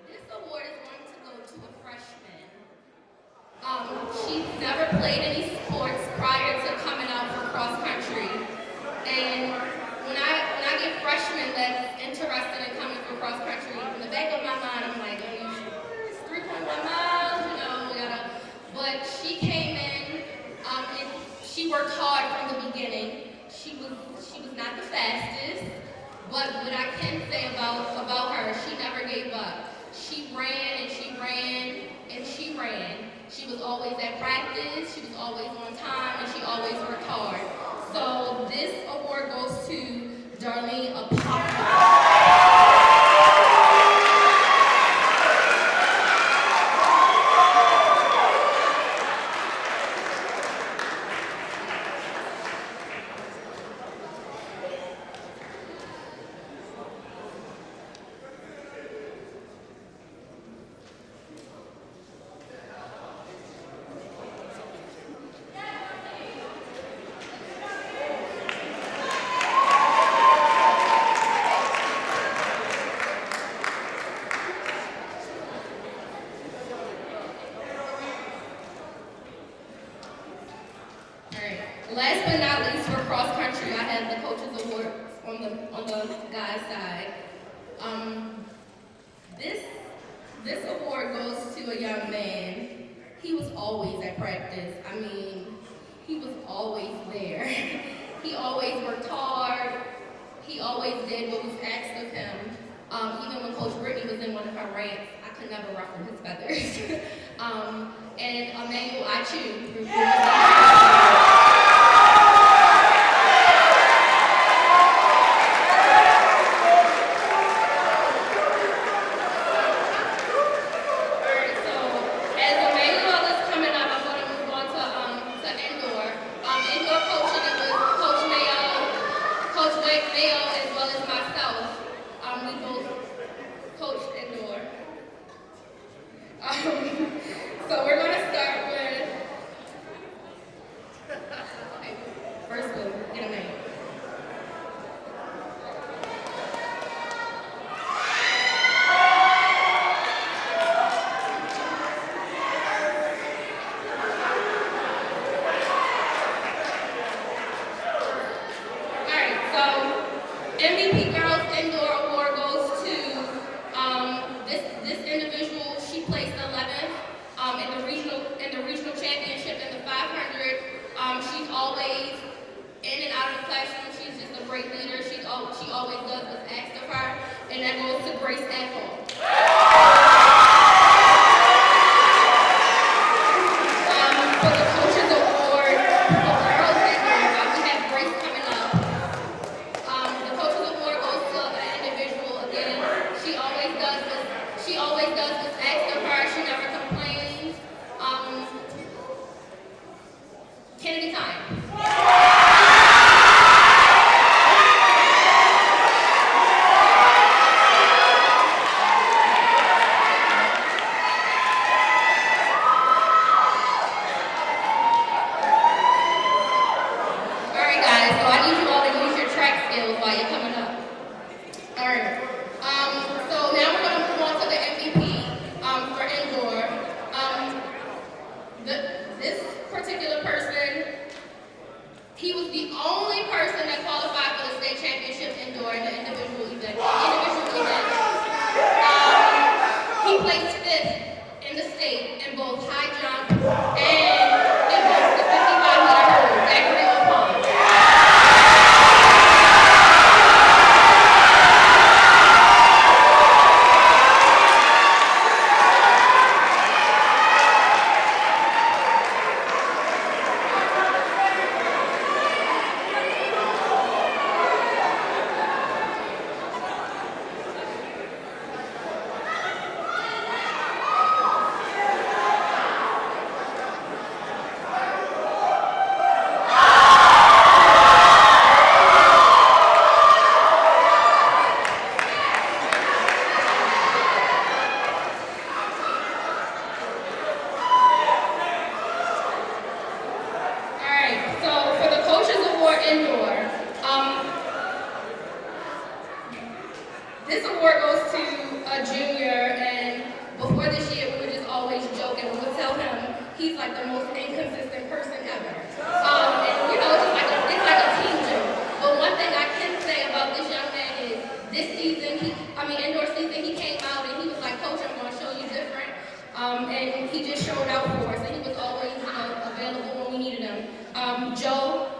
This award is going to go to a freshman. She's never played any sports prior to coming out for cross country. And when I get freshmen that's interested in coming for cross country, in the back of my mind, I'm like, ran. She was always at practice, she was always on time, and she always worked hard. So this award goes to Darlene Apollo. Last but not least, for cross country, I have the coaches award on the guys' side. This award goes to a young man. He was always at practice. I mean, he was always there. He always worked hard. He always did what was asked of him. Even when Coach Brittany was in one of her rants, I could never ruffle his feathers. And Emmanuel Achu. So we're going to start with, first we'll get a name. Alright, so MVP Girls Indoor Award goes to this individual. She placed 11th in the regional championship in the 500. She's always in and out of the classroom. She's just a great leader. She always does what's asked of her, and that goes to Grace Ethel. For the coaches award for girls indoor, we have Grace coming up. The coaches award goes to an individual again. She always does what's asked of her. She never complains. Kennedy time. Alright guys, so I need you all to use your track skills while you're coming up. Alright. So now we're going to move on to the MVP for indoor. This particular person, he was the only person that qualified for the state championship indoor in the individual event. He placed 5th in the state in both high jump and in both the 55-meter hurdles at Laurel Pond. This award goes to a junior, and before this year, we were just always joking. We would tell him he's like the most inconsistent person ever. And you know, it's like a team joke. But one thing I can say about this young man is this season, indoor season, he came out and he was like, Coach, I'm going to show you different. And he just showed out for us, and he was always, available when we needed him. Joe.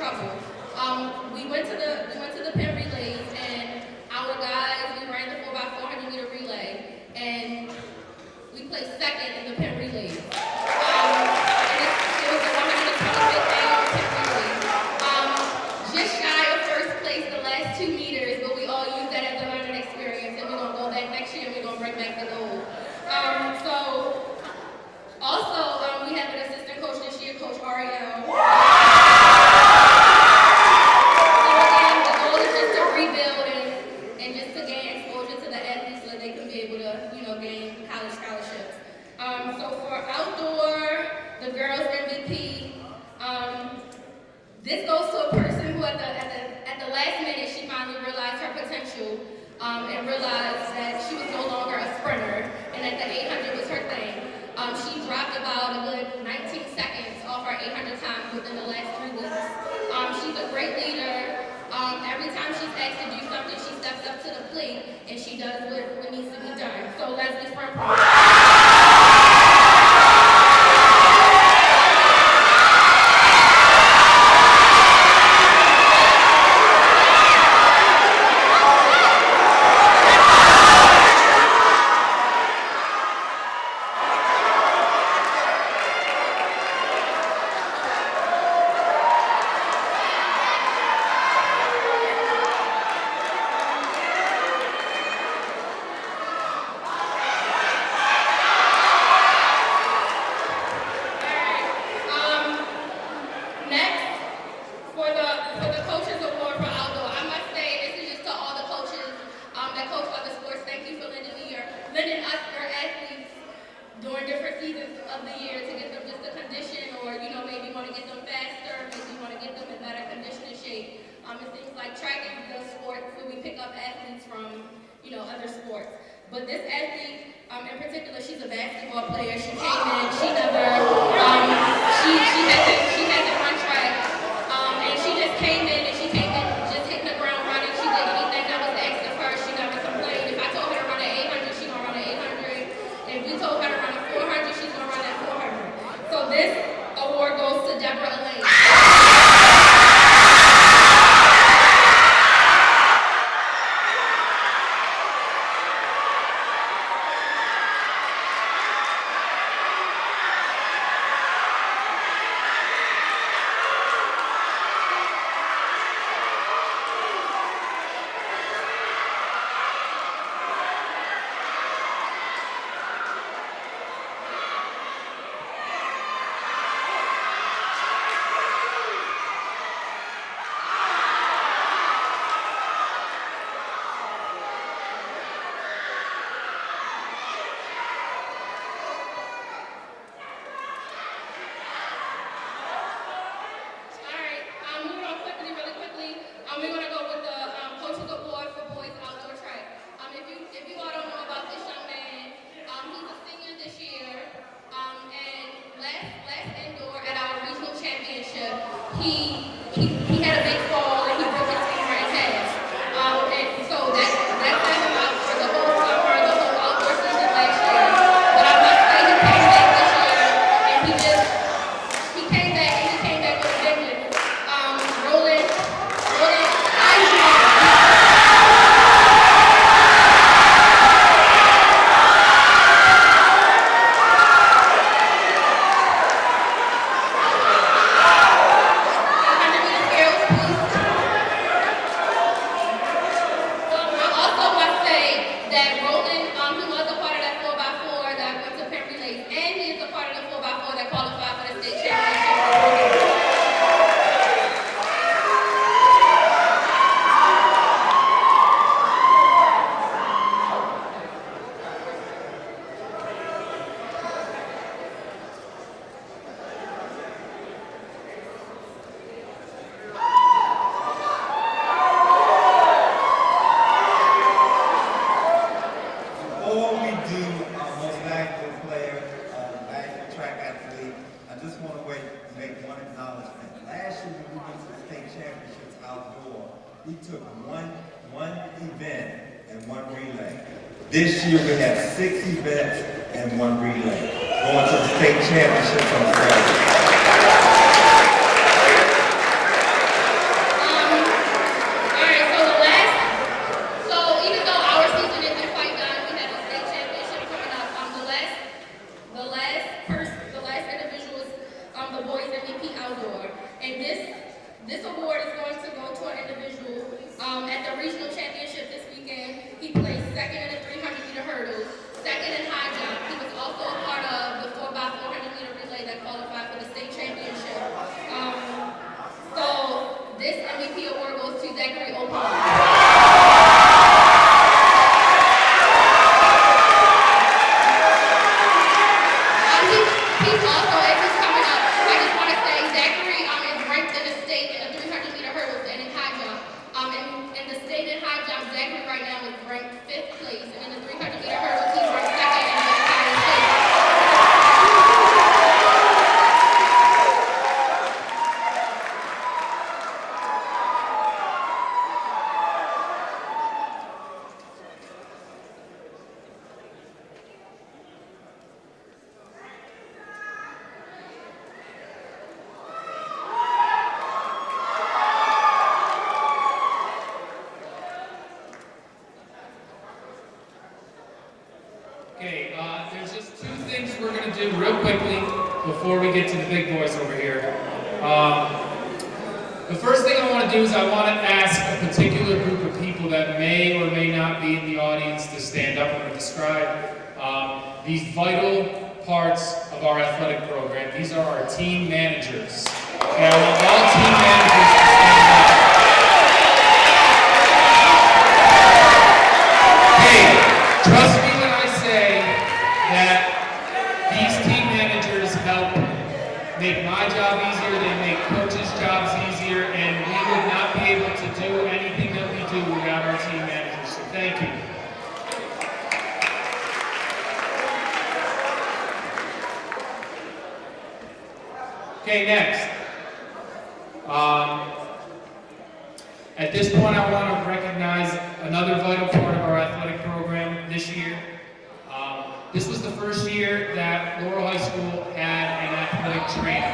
trouble. We went to the pin relays, and our guys, we ran the 4x400 meter relay, and we placed second in the pin relays. And it was the 125th annual pin relay. Just shy of first place the last 2 meters, but we all use that as a learning experience, and we're gonna go back next year and we're gonna bring back the gold. Also, we have an assistant coach this year, Coach Laurel. So again, the goal is just to rebuild and just to gain exposure to the athletes so that they can be able to, gain college scholarships. So for outdoor, the girls MVP, this goes to a person who at the last minute she finally realized her potential and realized that she was no longer a sprinter and that the 800 was her thing. She dropped about a good 19 seconds off her 800 time within the last 3 weeks. She's a great leader. Every time she's asked to do something, she steps up to the plate and she does what needs to be done. So Leslie's front row. Other sports. But this athlete, in particular, she's a basketball player. She came in, she hasn't run track, and she just came in just hitting the ground running. She did anything that was asked of her. She never complained. If I told her to run an 800, she's gonna run an 800. If we told her to run a 400, she's gonna run that 400. So this award goes to Deborah Elaine. We're going to go with the Coach's Award for Boys Outdoor Track. If you all don't know about this young man, he's a senior this year, and last indoor at our regional championship, he had a big fall and he broke his femur in half. And so that set him out for the whole summer, the whole outdoor season last year. But I must say he came back this year and he came back with a vengeance. Rolling. We took one event and one relay. This year we have 6 events and 1 relay. Going to the state championships on Saturday. MVP Outdoor. And this award is going to go to an individual at the regional championship this weekend. He placed second in the 300-meter hurdles, second in high jump. He was also a part of the 4x400-meter relay that qualified for the state championship. So this MVP award goes to Zachary Opal. He's also, as he's coming up, I just want to say Zachary is ranked in the state in the 300-meter hurdles and in high jump. In the state in high jump, Zachary right now is ranked 5th place, and in the 300-meter hurdles, he's ranked 2nd in the entire state. Okay, there's just two things we're going to do real quickly before we get to the big boys over here. The first thing I want to do is I want to ask a particular group of people that may or may not be in the audience to stand up and describe these vital parts of our athletic program. These are our team managers. Okay, I want all team managers to stand up. Hey, trust me when I say that these team managers help make my job easier, they make coaches' jobs easier, and we would not be able to do anything that we do without our team managers. So thank you. Okay, next. At this point, I want to recognize another vital part of our athletic program this year. This was the first year that Laurel High School had an athletic trainer.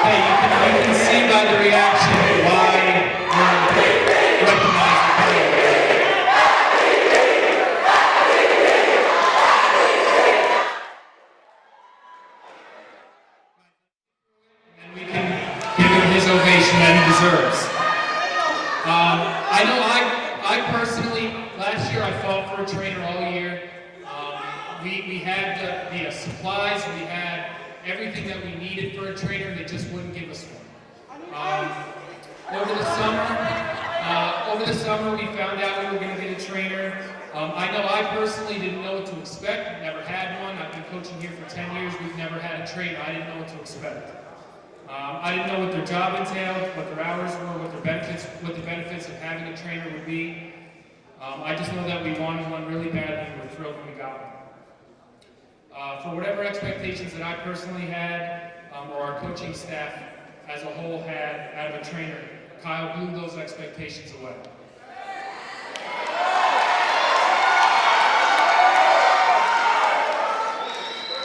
Hey, you can see by the reaction why we're recognized. And we can give him his ovation that he deserves. I know I personally, last year I fought for a trainer all year. We had the supplies, we had everything that we needed for a trainer, and they just wouldn't give us one. Over the summer, we found out we were going to get a trainer. I know I personally didn't know what to expect. Never had one. I've been coaching here for 10 years. We've never had a trainer. I didn't know what to expect. I didn't know what their job entailed, what their hours were, what the benefits of having a trainer would be. I just know that we wanted one really badly, and we're thrilled when we got one. For whatever expectations that I personally had, or our coaching staff as a whole had out of a trainer, Kyle blew those expectations away.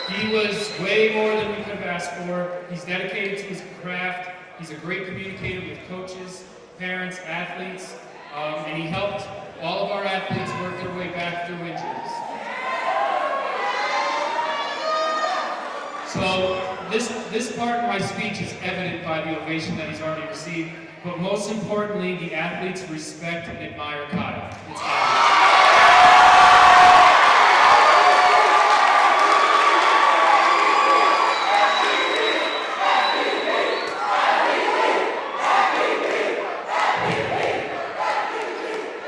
He was way more than we could have asked for. He's dedicated to his craft. He's a great communicator with coaches, parents, athletes, and he helped all of our athletes work their way back through injuries. So this part of my speech is evident by the ovation that he's already received, but most importantly, the athletes respect and admire Kyle. It's obvious.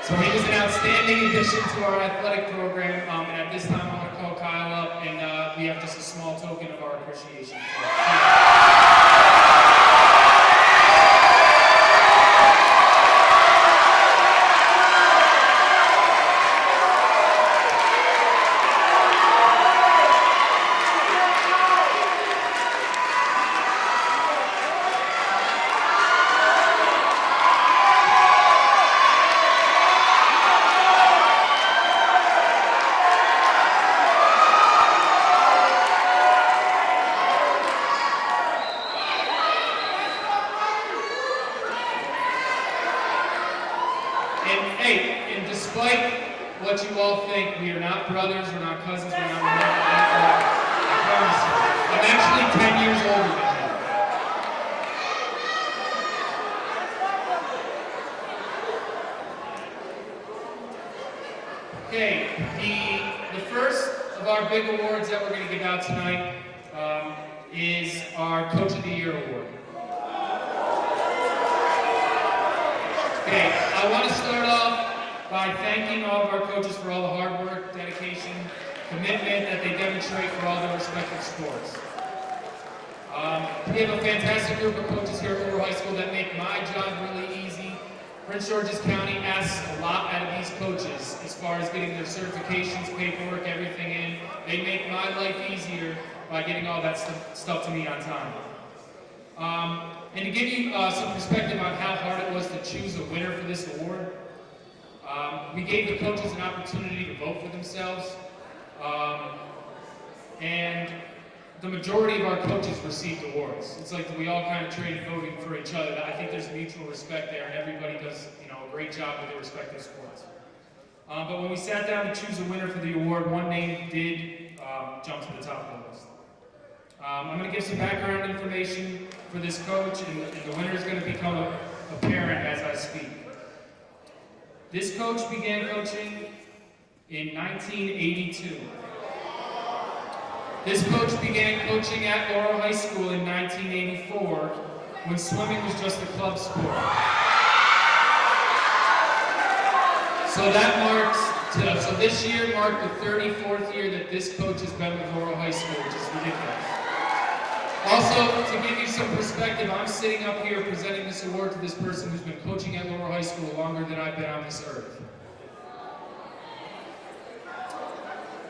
So he was an outstanding addition to our athletic program, and at this time I'm going to call Kyle up, and we have just a small token of our appreciation. And hey, and despite what you all think, we are not brothers, we're not cousins, we're not brothers. I promise you. I'm actually 10 years older than him. Okay, the first of our big awards that we're going to give out tonight is our Coach of the Year Award. Okay, I want to start off by thanking all of our coaches for all the hard work, dedication, commitment that they demonstrate for all their respective sports. We have a fantastic group of coaches here at Laurel High School that make my job really easy. Prince George's County asks a lot out of these coaches as far as getting their certifications, paperwork, everything in. They make my life easier by getting all that stuff to me on time. And to give you some perspective on how hard it was to choose a winner for this award, we gave the coaches an opportunity to vote for themselves. And the majority of our coaches received awards. It's like we all kind of trade voting for each other. I think there's mutual respect there, and everybody does, a great job with their respective sports. But when we sat down to choose a winner for the award, one name did jump to the top of the list. I'm going to give some background information for this coach, and the winner is going to become apparent as I speak. This coach began coaching in 1982. This coach began coaching at Laurel High School in 1984 when swimming was just a club sport. So this year marked the 34th year that this coach has been with Laurel High School, which is ridiculous. Also, to give you some perspective, I'm sitting up here presenting this award to this person who's been coaching at Laurel High School longer than I've been on this earth.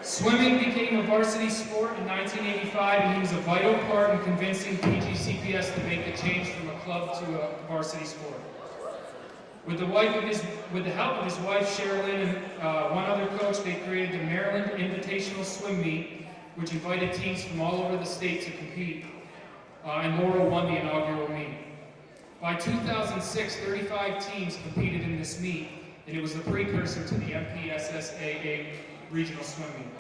Swimming became a varsity sport in 1985, and he was a vital part in convincing PGCPS to make the change from a club to a varsity sport. With the help of his wife, Sherilyn, and one other coach, they created the Maryland Invitational Swim Meet, which invited teams from all over the state to compete, and Laurel won the inaugural meet. By 2006, 35 teams competed in this meet, and it was the precursor to the MPSSAA Regional Swim Meet.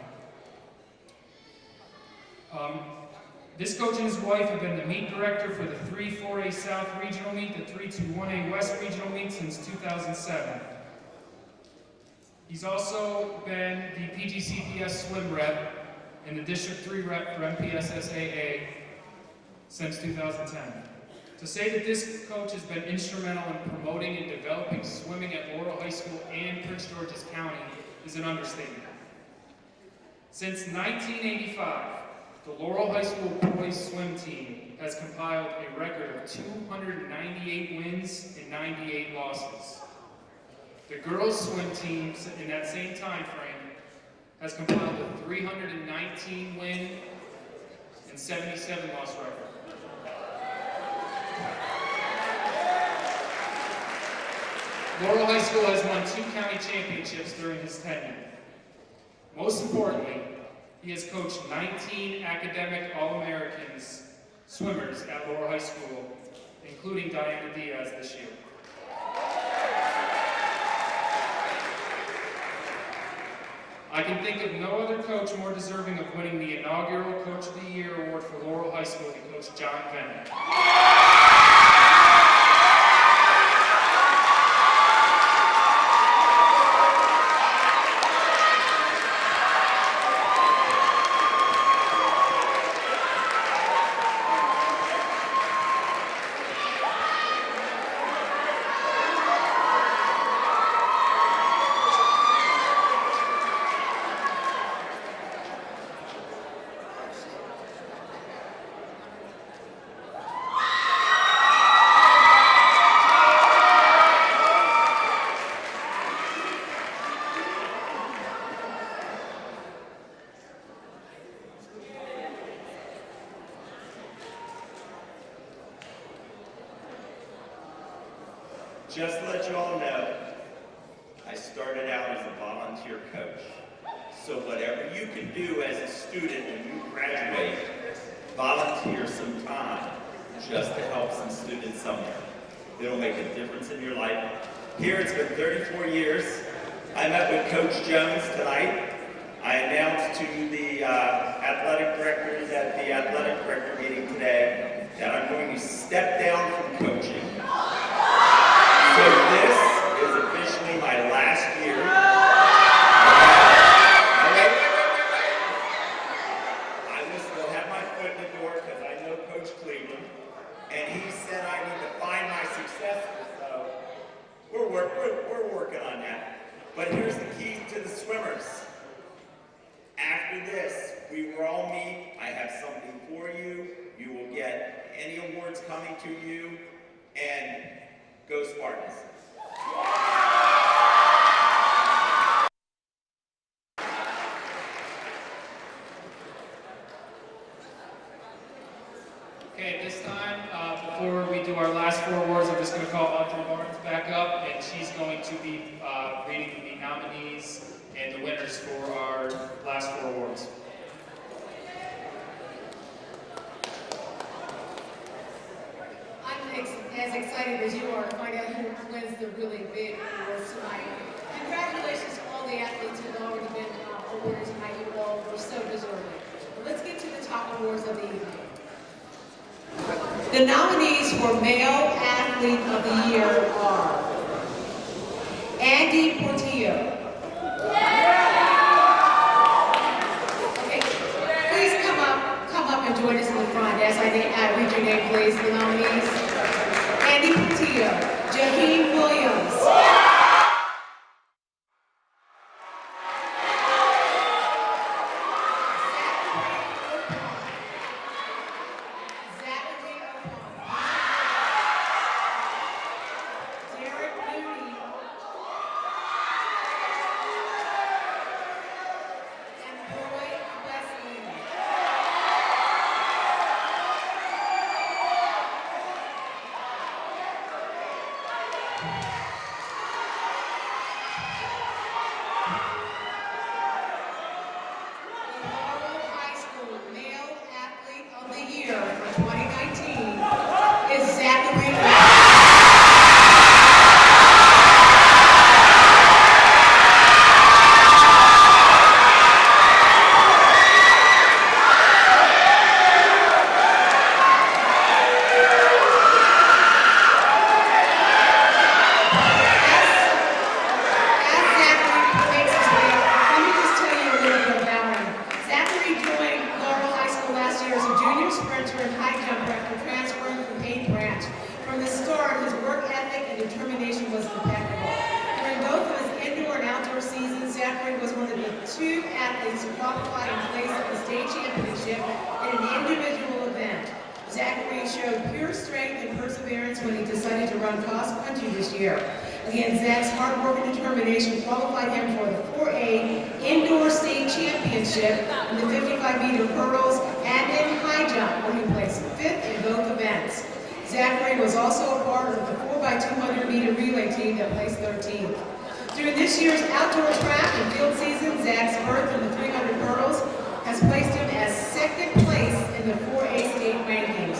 This coach and his wife have been the meet director for the 3-4A South Regional Meet, the 3-2-1A West Regional Meet since 2007. He's also been the PGCPS swim rep and the District 3 rep for MPSSAA since 2010. To say that this coach has been instrumental in promoting and developing swimming at Laurel High School and Prince George's County is an understatement. Since 1985, the Laurel High School boys swim team has compiled a record of 298 wins and 98 losses. The girls swim team in that same time frame has compiled a 319 win and 77 loss record. Laurel High School has won 2 county championships during his tenure. Most importantly, he has coached 19 academic All-Americans swimmers at Laurel High School, including Diana Diaz this year. I can think of no other coach more deserving of winning the inaugural Coach of the Year award for Laurel High School than Coach John Bennett. Just to let you all know, I started out as a volunteer coach. So whatever you can do as a student when you graduate, volunteer some time just to help some students somewhere. It'll make a difference in your life. Here it's been 34 years. I met with Coach Jones tonight. I announced to the athletic directors at the athletic director meeting today that I'm going to step down from coaching. So this is officially my last year. I will still have my foot in the door because I know Coach Cleveland, and he said I need to find my successor. So we're working on that. But here's the key to the swimmers. After this, we will all meet. I have something for you. You will get any awards coming to you, and go Spartans. Okay, this time, before we do our last 4 awards, I'm just going to call Audrey Barnes back up, and she's going to be reading the nominees and the winners for our last 4 awards. I'm as excited as you are to find out who wins the really big awards tonight. Congratulations to all the athletes who have already been awarded tonight. You all were so deserving. But let's get to the top awards of the evening. The nominees for Male Athlete of the Year are Andy Portillo. Okay, please come up and join us in the front as I read your name, please. The nominees: Andy Portillo, Jaheim Williams, Laurel High School Male Athlete of the Year for 2019 is Zachary. From the start, his work ethic and determination was impeccable. During both of his indoor and outdoor seasons, Zachary was one of the 2 athletes who qualified and placed in the state championship in an individual event. Zachary showed pure strength and perseverance when he decided to run cross country this year. Again, Zach's hard work and determination qualified him for the 4A Indoor State Championship in the 55-meter hurdles and in high jump, where he placed 5th in both events. Zachary was also a part of the 4x200 meter relay team that placed 13th. During this year's outdoor track and field season, Zach's berth in the 300 hurdles has placed him as 2nd place in the 4A state rankings.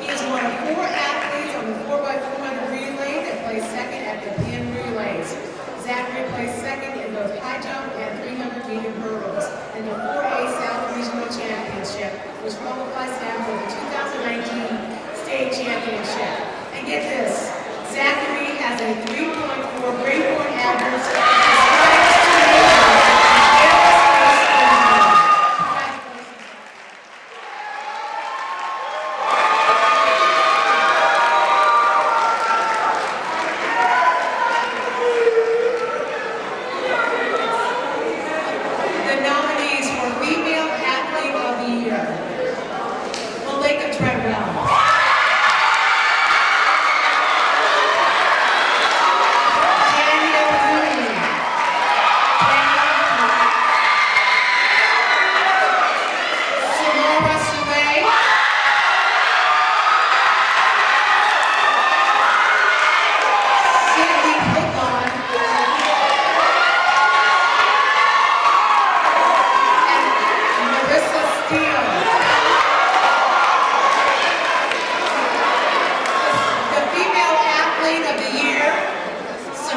He is one of 4 athletes on the 4x400 relay that placed 2nd at the Penn Relays. Zachary placed 2nd in both high jump and 300 meter hurdles in the 4A South Regional Championship, which qualifies him for the 2019 state championship. And get this, Zachary has a 3.4 grade point average.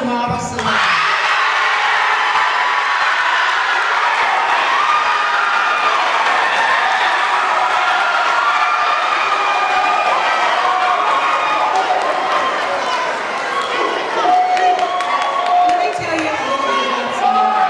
Samara Salah. Let me tell you a little bit about Samara.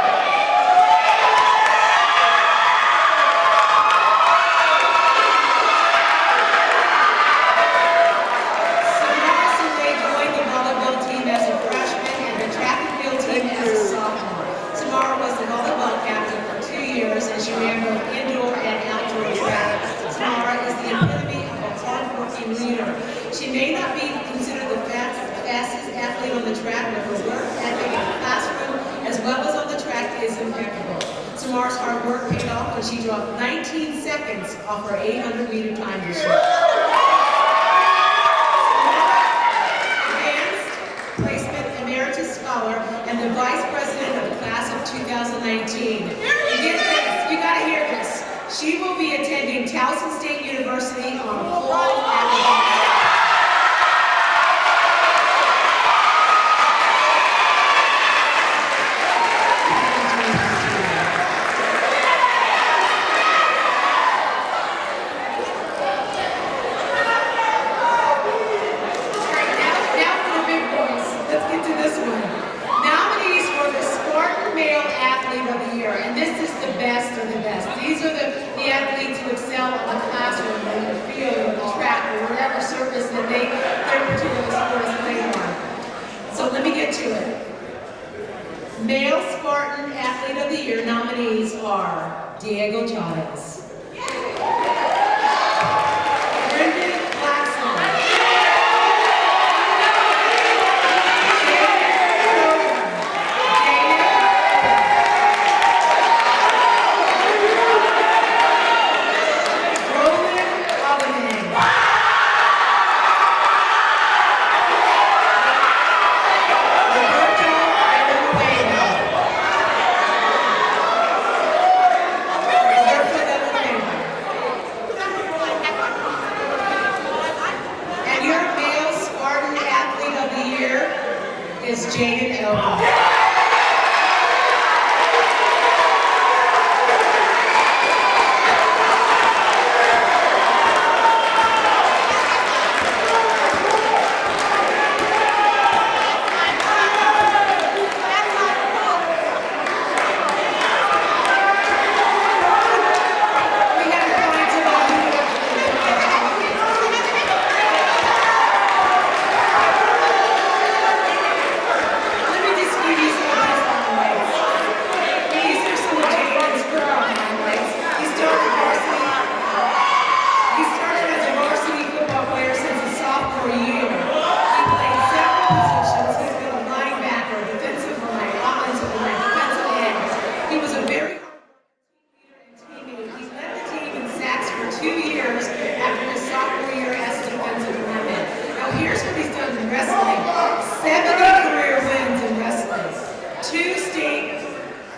Samara Salah joined the volleyball team as a freshman and the track and field team as a sophomore. Samara was the volleyball captain for 2 years and she ran both indoor and outdoor track. Samara is the epitome of a hard-working leader. She may not be considered the fastest athlete on the track, but her work ethic in the classroom as well as on the track is impeccable. Samara's hard work paid off when she dropped 19 seconds off her 800-meter time this year. Advanced Placement Emeritus Scholar and the Vice President of the Class of 2019. You get this, you gotta hear this. She will be attending Towson State University on fall academic. Now for the big boys. Let's get to this one. Nominees for the Spartan Male Athlete of the Year, and this is the best of the best. These are the athletes who excel in the classroom, or in the field, or the track, or whatever surface that their particular sport is played on. So let me get to it. Male Spartan Athlete of the Year nominees are Diego Chavez, Brendan Blackson, is Jaden Elton.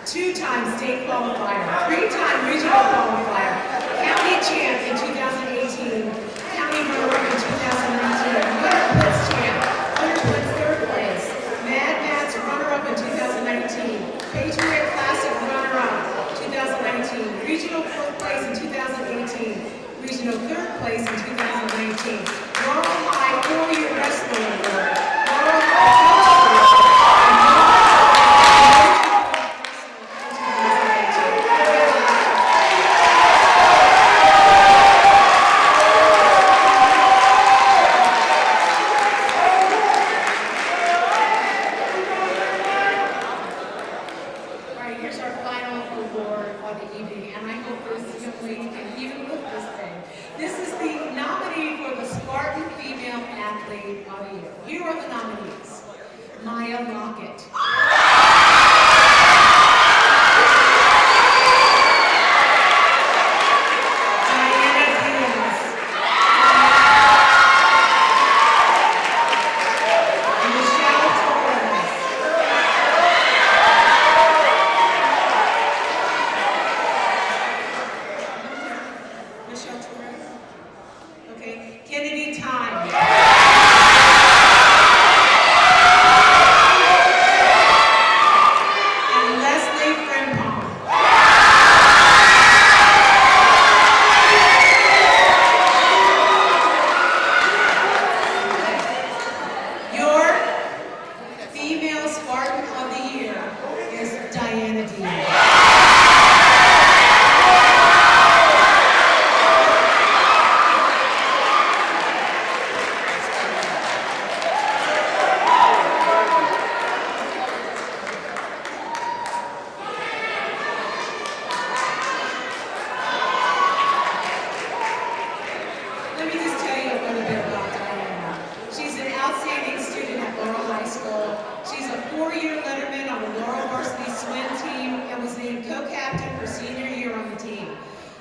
Two-time state qualifier, three-time regional qualifier, county champ in 2018, county runner-up in 2019, winner puts champ, winner puts third place, Mad Matt's runner-up in 2019, Patriot Classic runner-up 2019, regional fourth place in 2018, regional third place in 2019, Laurel High 4-year wrestling award, Laurel High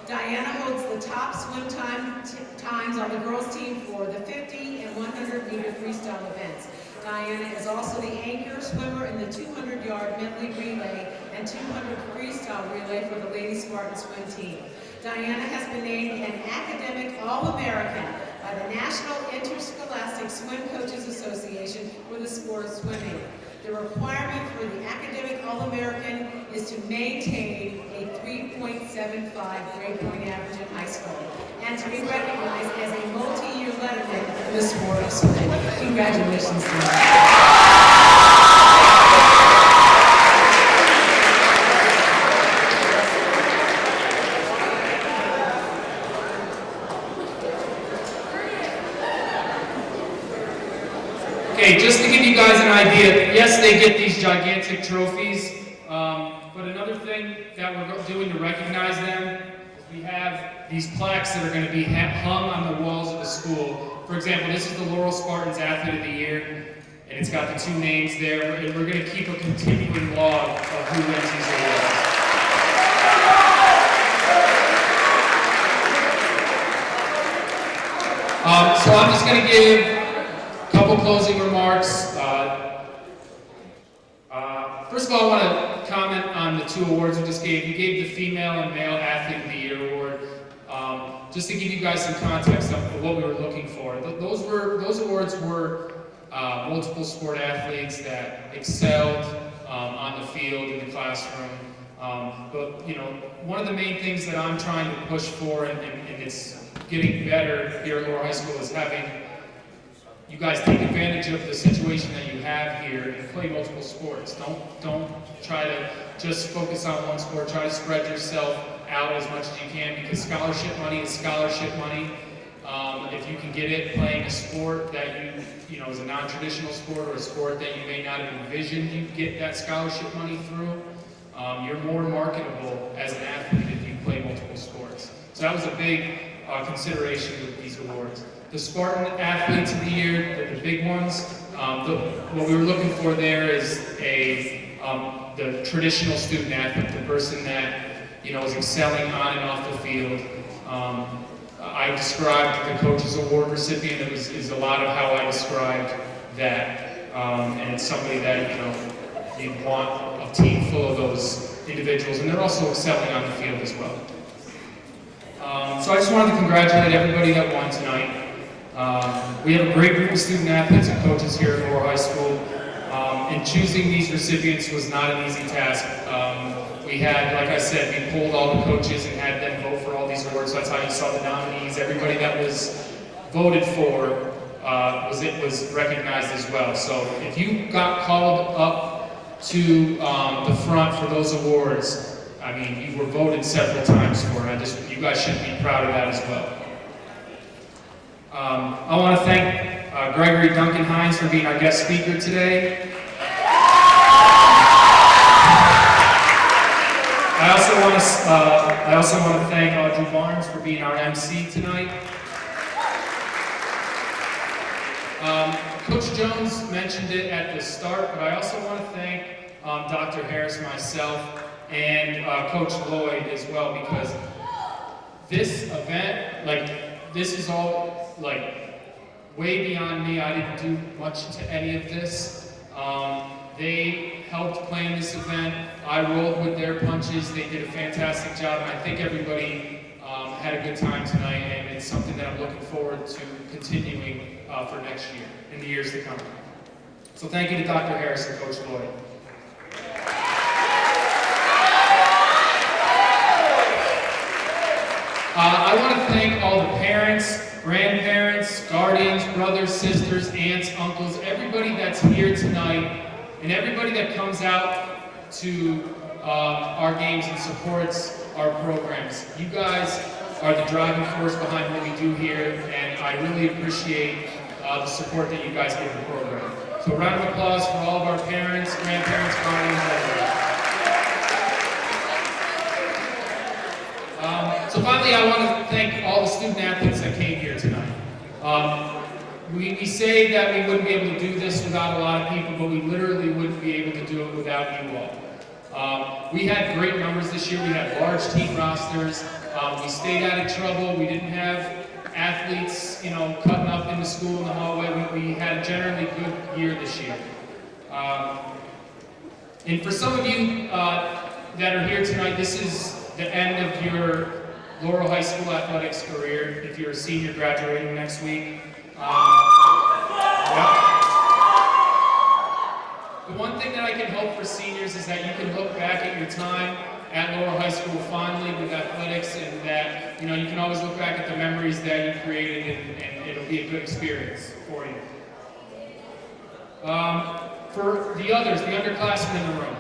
Diana holds the top swim times on the girls' team for the 50 and 100-meter freestyle events. Diana is also the anchor swimmer in the 200-yard medley relay and 200 freestyle relay for the Lady Spartan swim team. Diana has been named an academic All-American by the National Interscholastic Swim Coaches Association for the sport of swimming. The requirement for the academic All-American is to maintain a 3.75 grade point average in high school and to be recognized as a multi-year letterman in the sport of swimming. Congratulations, Diana. Okay, just to give you guys an idea, yes, they get these gigantic trophies, but another thing that we're doing to recognize them is we have these plaques that are going to be hung on the walls of the school. For example, this is the Laurel Spartans Athlete of the Year, and it's got the 2 names there, and we're going to keep a continuing log of who wins these awards. So I'm just going to give a couple closing remarks. First of all, I want to comment on the 2 awards we just gave. We gave the Female and Male Athlete of the Year award, just to give you guys some context of what we were looking for. Those awards were multiple sport athletes that excelled on the field, in the classroom. But you know, one of the main things that I'm trying to push for, and it's getting better here at Laurel High School, is having you guys take advantage of the situation that you have here and play multiple sports. Don't try to just focus on one sport. Try to spread yourself out as much as you can, because scholarship money is scholarship money. If you can get it playing a sport that you know is a non-traditional sport, or a sport that you may not have envisioned you get that scholarship money through, you're more marketable as an athlete if you play multiple sports. So that was a big consideration with these awards. The Spartan Athletes of the Year, the big ones, what we were looking for there is the traditional student athlete, the person that is excelling on and off the field. I described the Coaches Award recipient. It is a lot of how I described that, and it's somebody that you want a team full of those individuals, and they're also excelling on the field as well. So I just wanted to congratulate everybody that won tonight. We have a great group of student athletes and coaches here at Laurel High School, and choosing these recipients was not an easy task. We had, like I said, we polled all the coaches and had them vote for all these awards. So that's how you saw the nominees. Everybody that was voted for was recognized as well. So if you got called up to the front for those awards, I mean, you were voted several times for it. You guys should be proud of that as well. I want to thank Gregory Duncan Hines for being our guest speaker today. I also want to thank Audrey Barnes for being our MC tonight. Coach Jones mentioned it at the start, but I also want to thank Dr. Harris, myself, and Coach Lloyd as well, because this event, this is all way beyond me. I didn't do much to any of this. They helped plan this event. I rolled with their punches. They did a fantastic job, and I think everybody had a good time tonight, and it's something that I'm looking forward to continuing for next year, in the years to come. So thank you to Dr. Harris and Coach Lloyd. I want to thank all the parents, grandparents, guardians, brothers, sisters, aunts, uncles, everybody that's here tonight, and everybody that comes out to our games and supports our programs. You guys are the driving force behind what we do here, and I really appreciate the support that you guys give the program. So a round of applause for all of our parents, grandparents, guardians, everybody. So finally, I want to thank all the student athletes that came here tonight. We say that we wouldn't be able to do this without a lot of people, but we literally wouldn't be able to do it without you all. We had great numbers this year. We had large team rosters. We stayed out of trouble. We didn't have athletes, you know, cutting up in the school in the hallway. We had a generally good year this year. And for some of you that are here tonight, this is the end of your Laurel High School athletics career. If you're a senior graduating next week. The one thing that I can hope for seniors is that you can look back at your time at Laurel High School fondly with athletics, and that, you know, you can always look back at the memories that you created, and it'll be a good experience for you. For the others, the underclassmen in the room,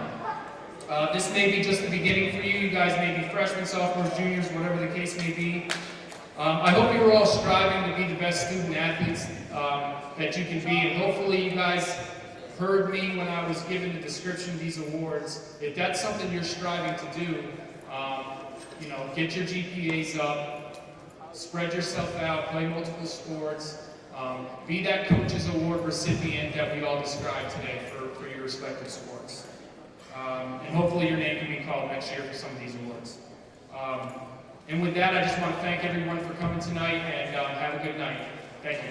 this may be just the beginning for you. You guys may be freshmen, sophomores, juniors, whatever the case may be. I hope you were all striving to be the best student athletes that you can be, and hopefully you guys heard me when I was giving the description of these awards. If that's something you're striving to do, you know, get your GPAs up, spread yourself out, play multiple sports, be that coach's award recipient that we all described today for your respective sports. And hopefully your name can be called next year for some of these awards. And with that, I just want to thank everyone for coming tonight, and have a good night. Thank you.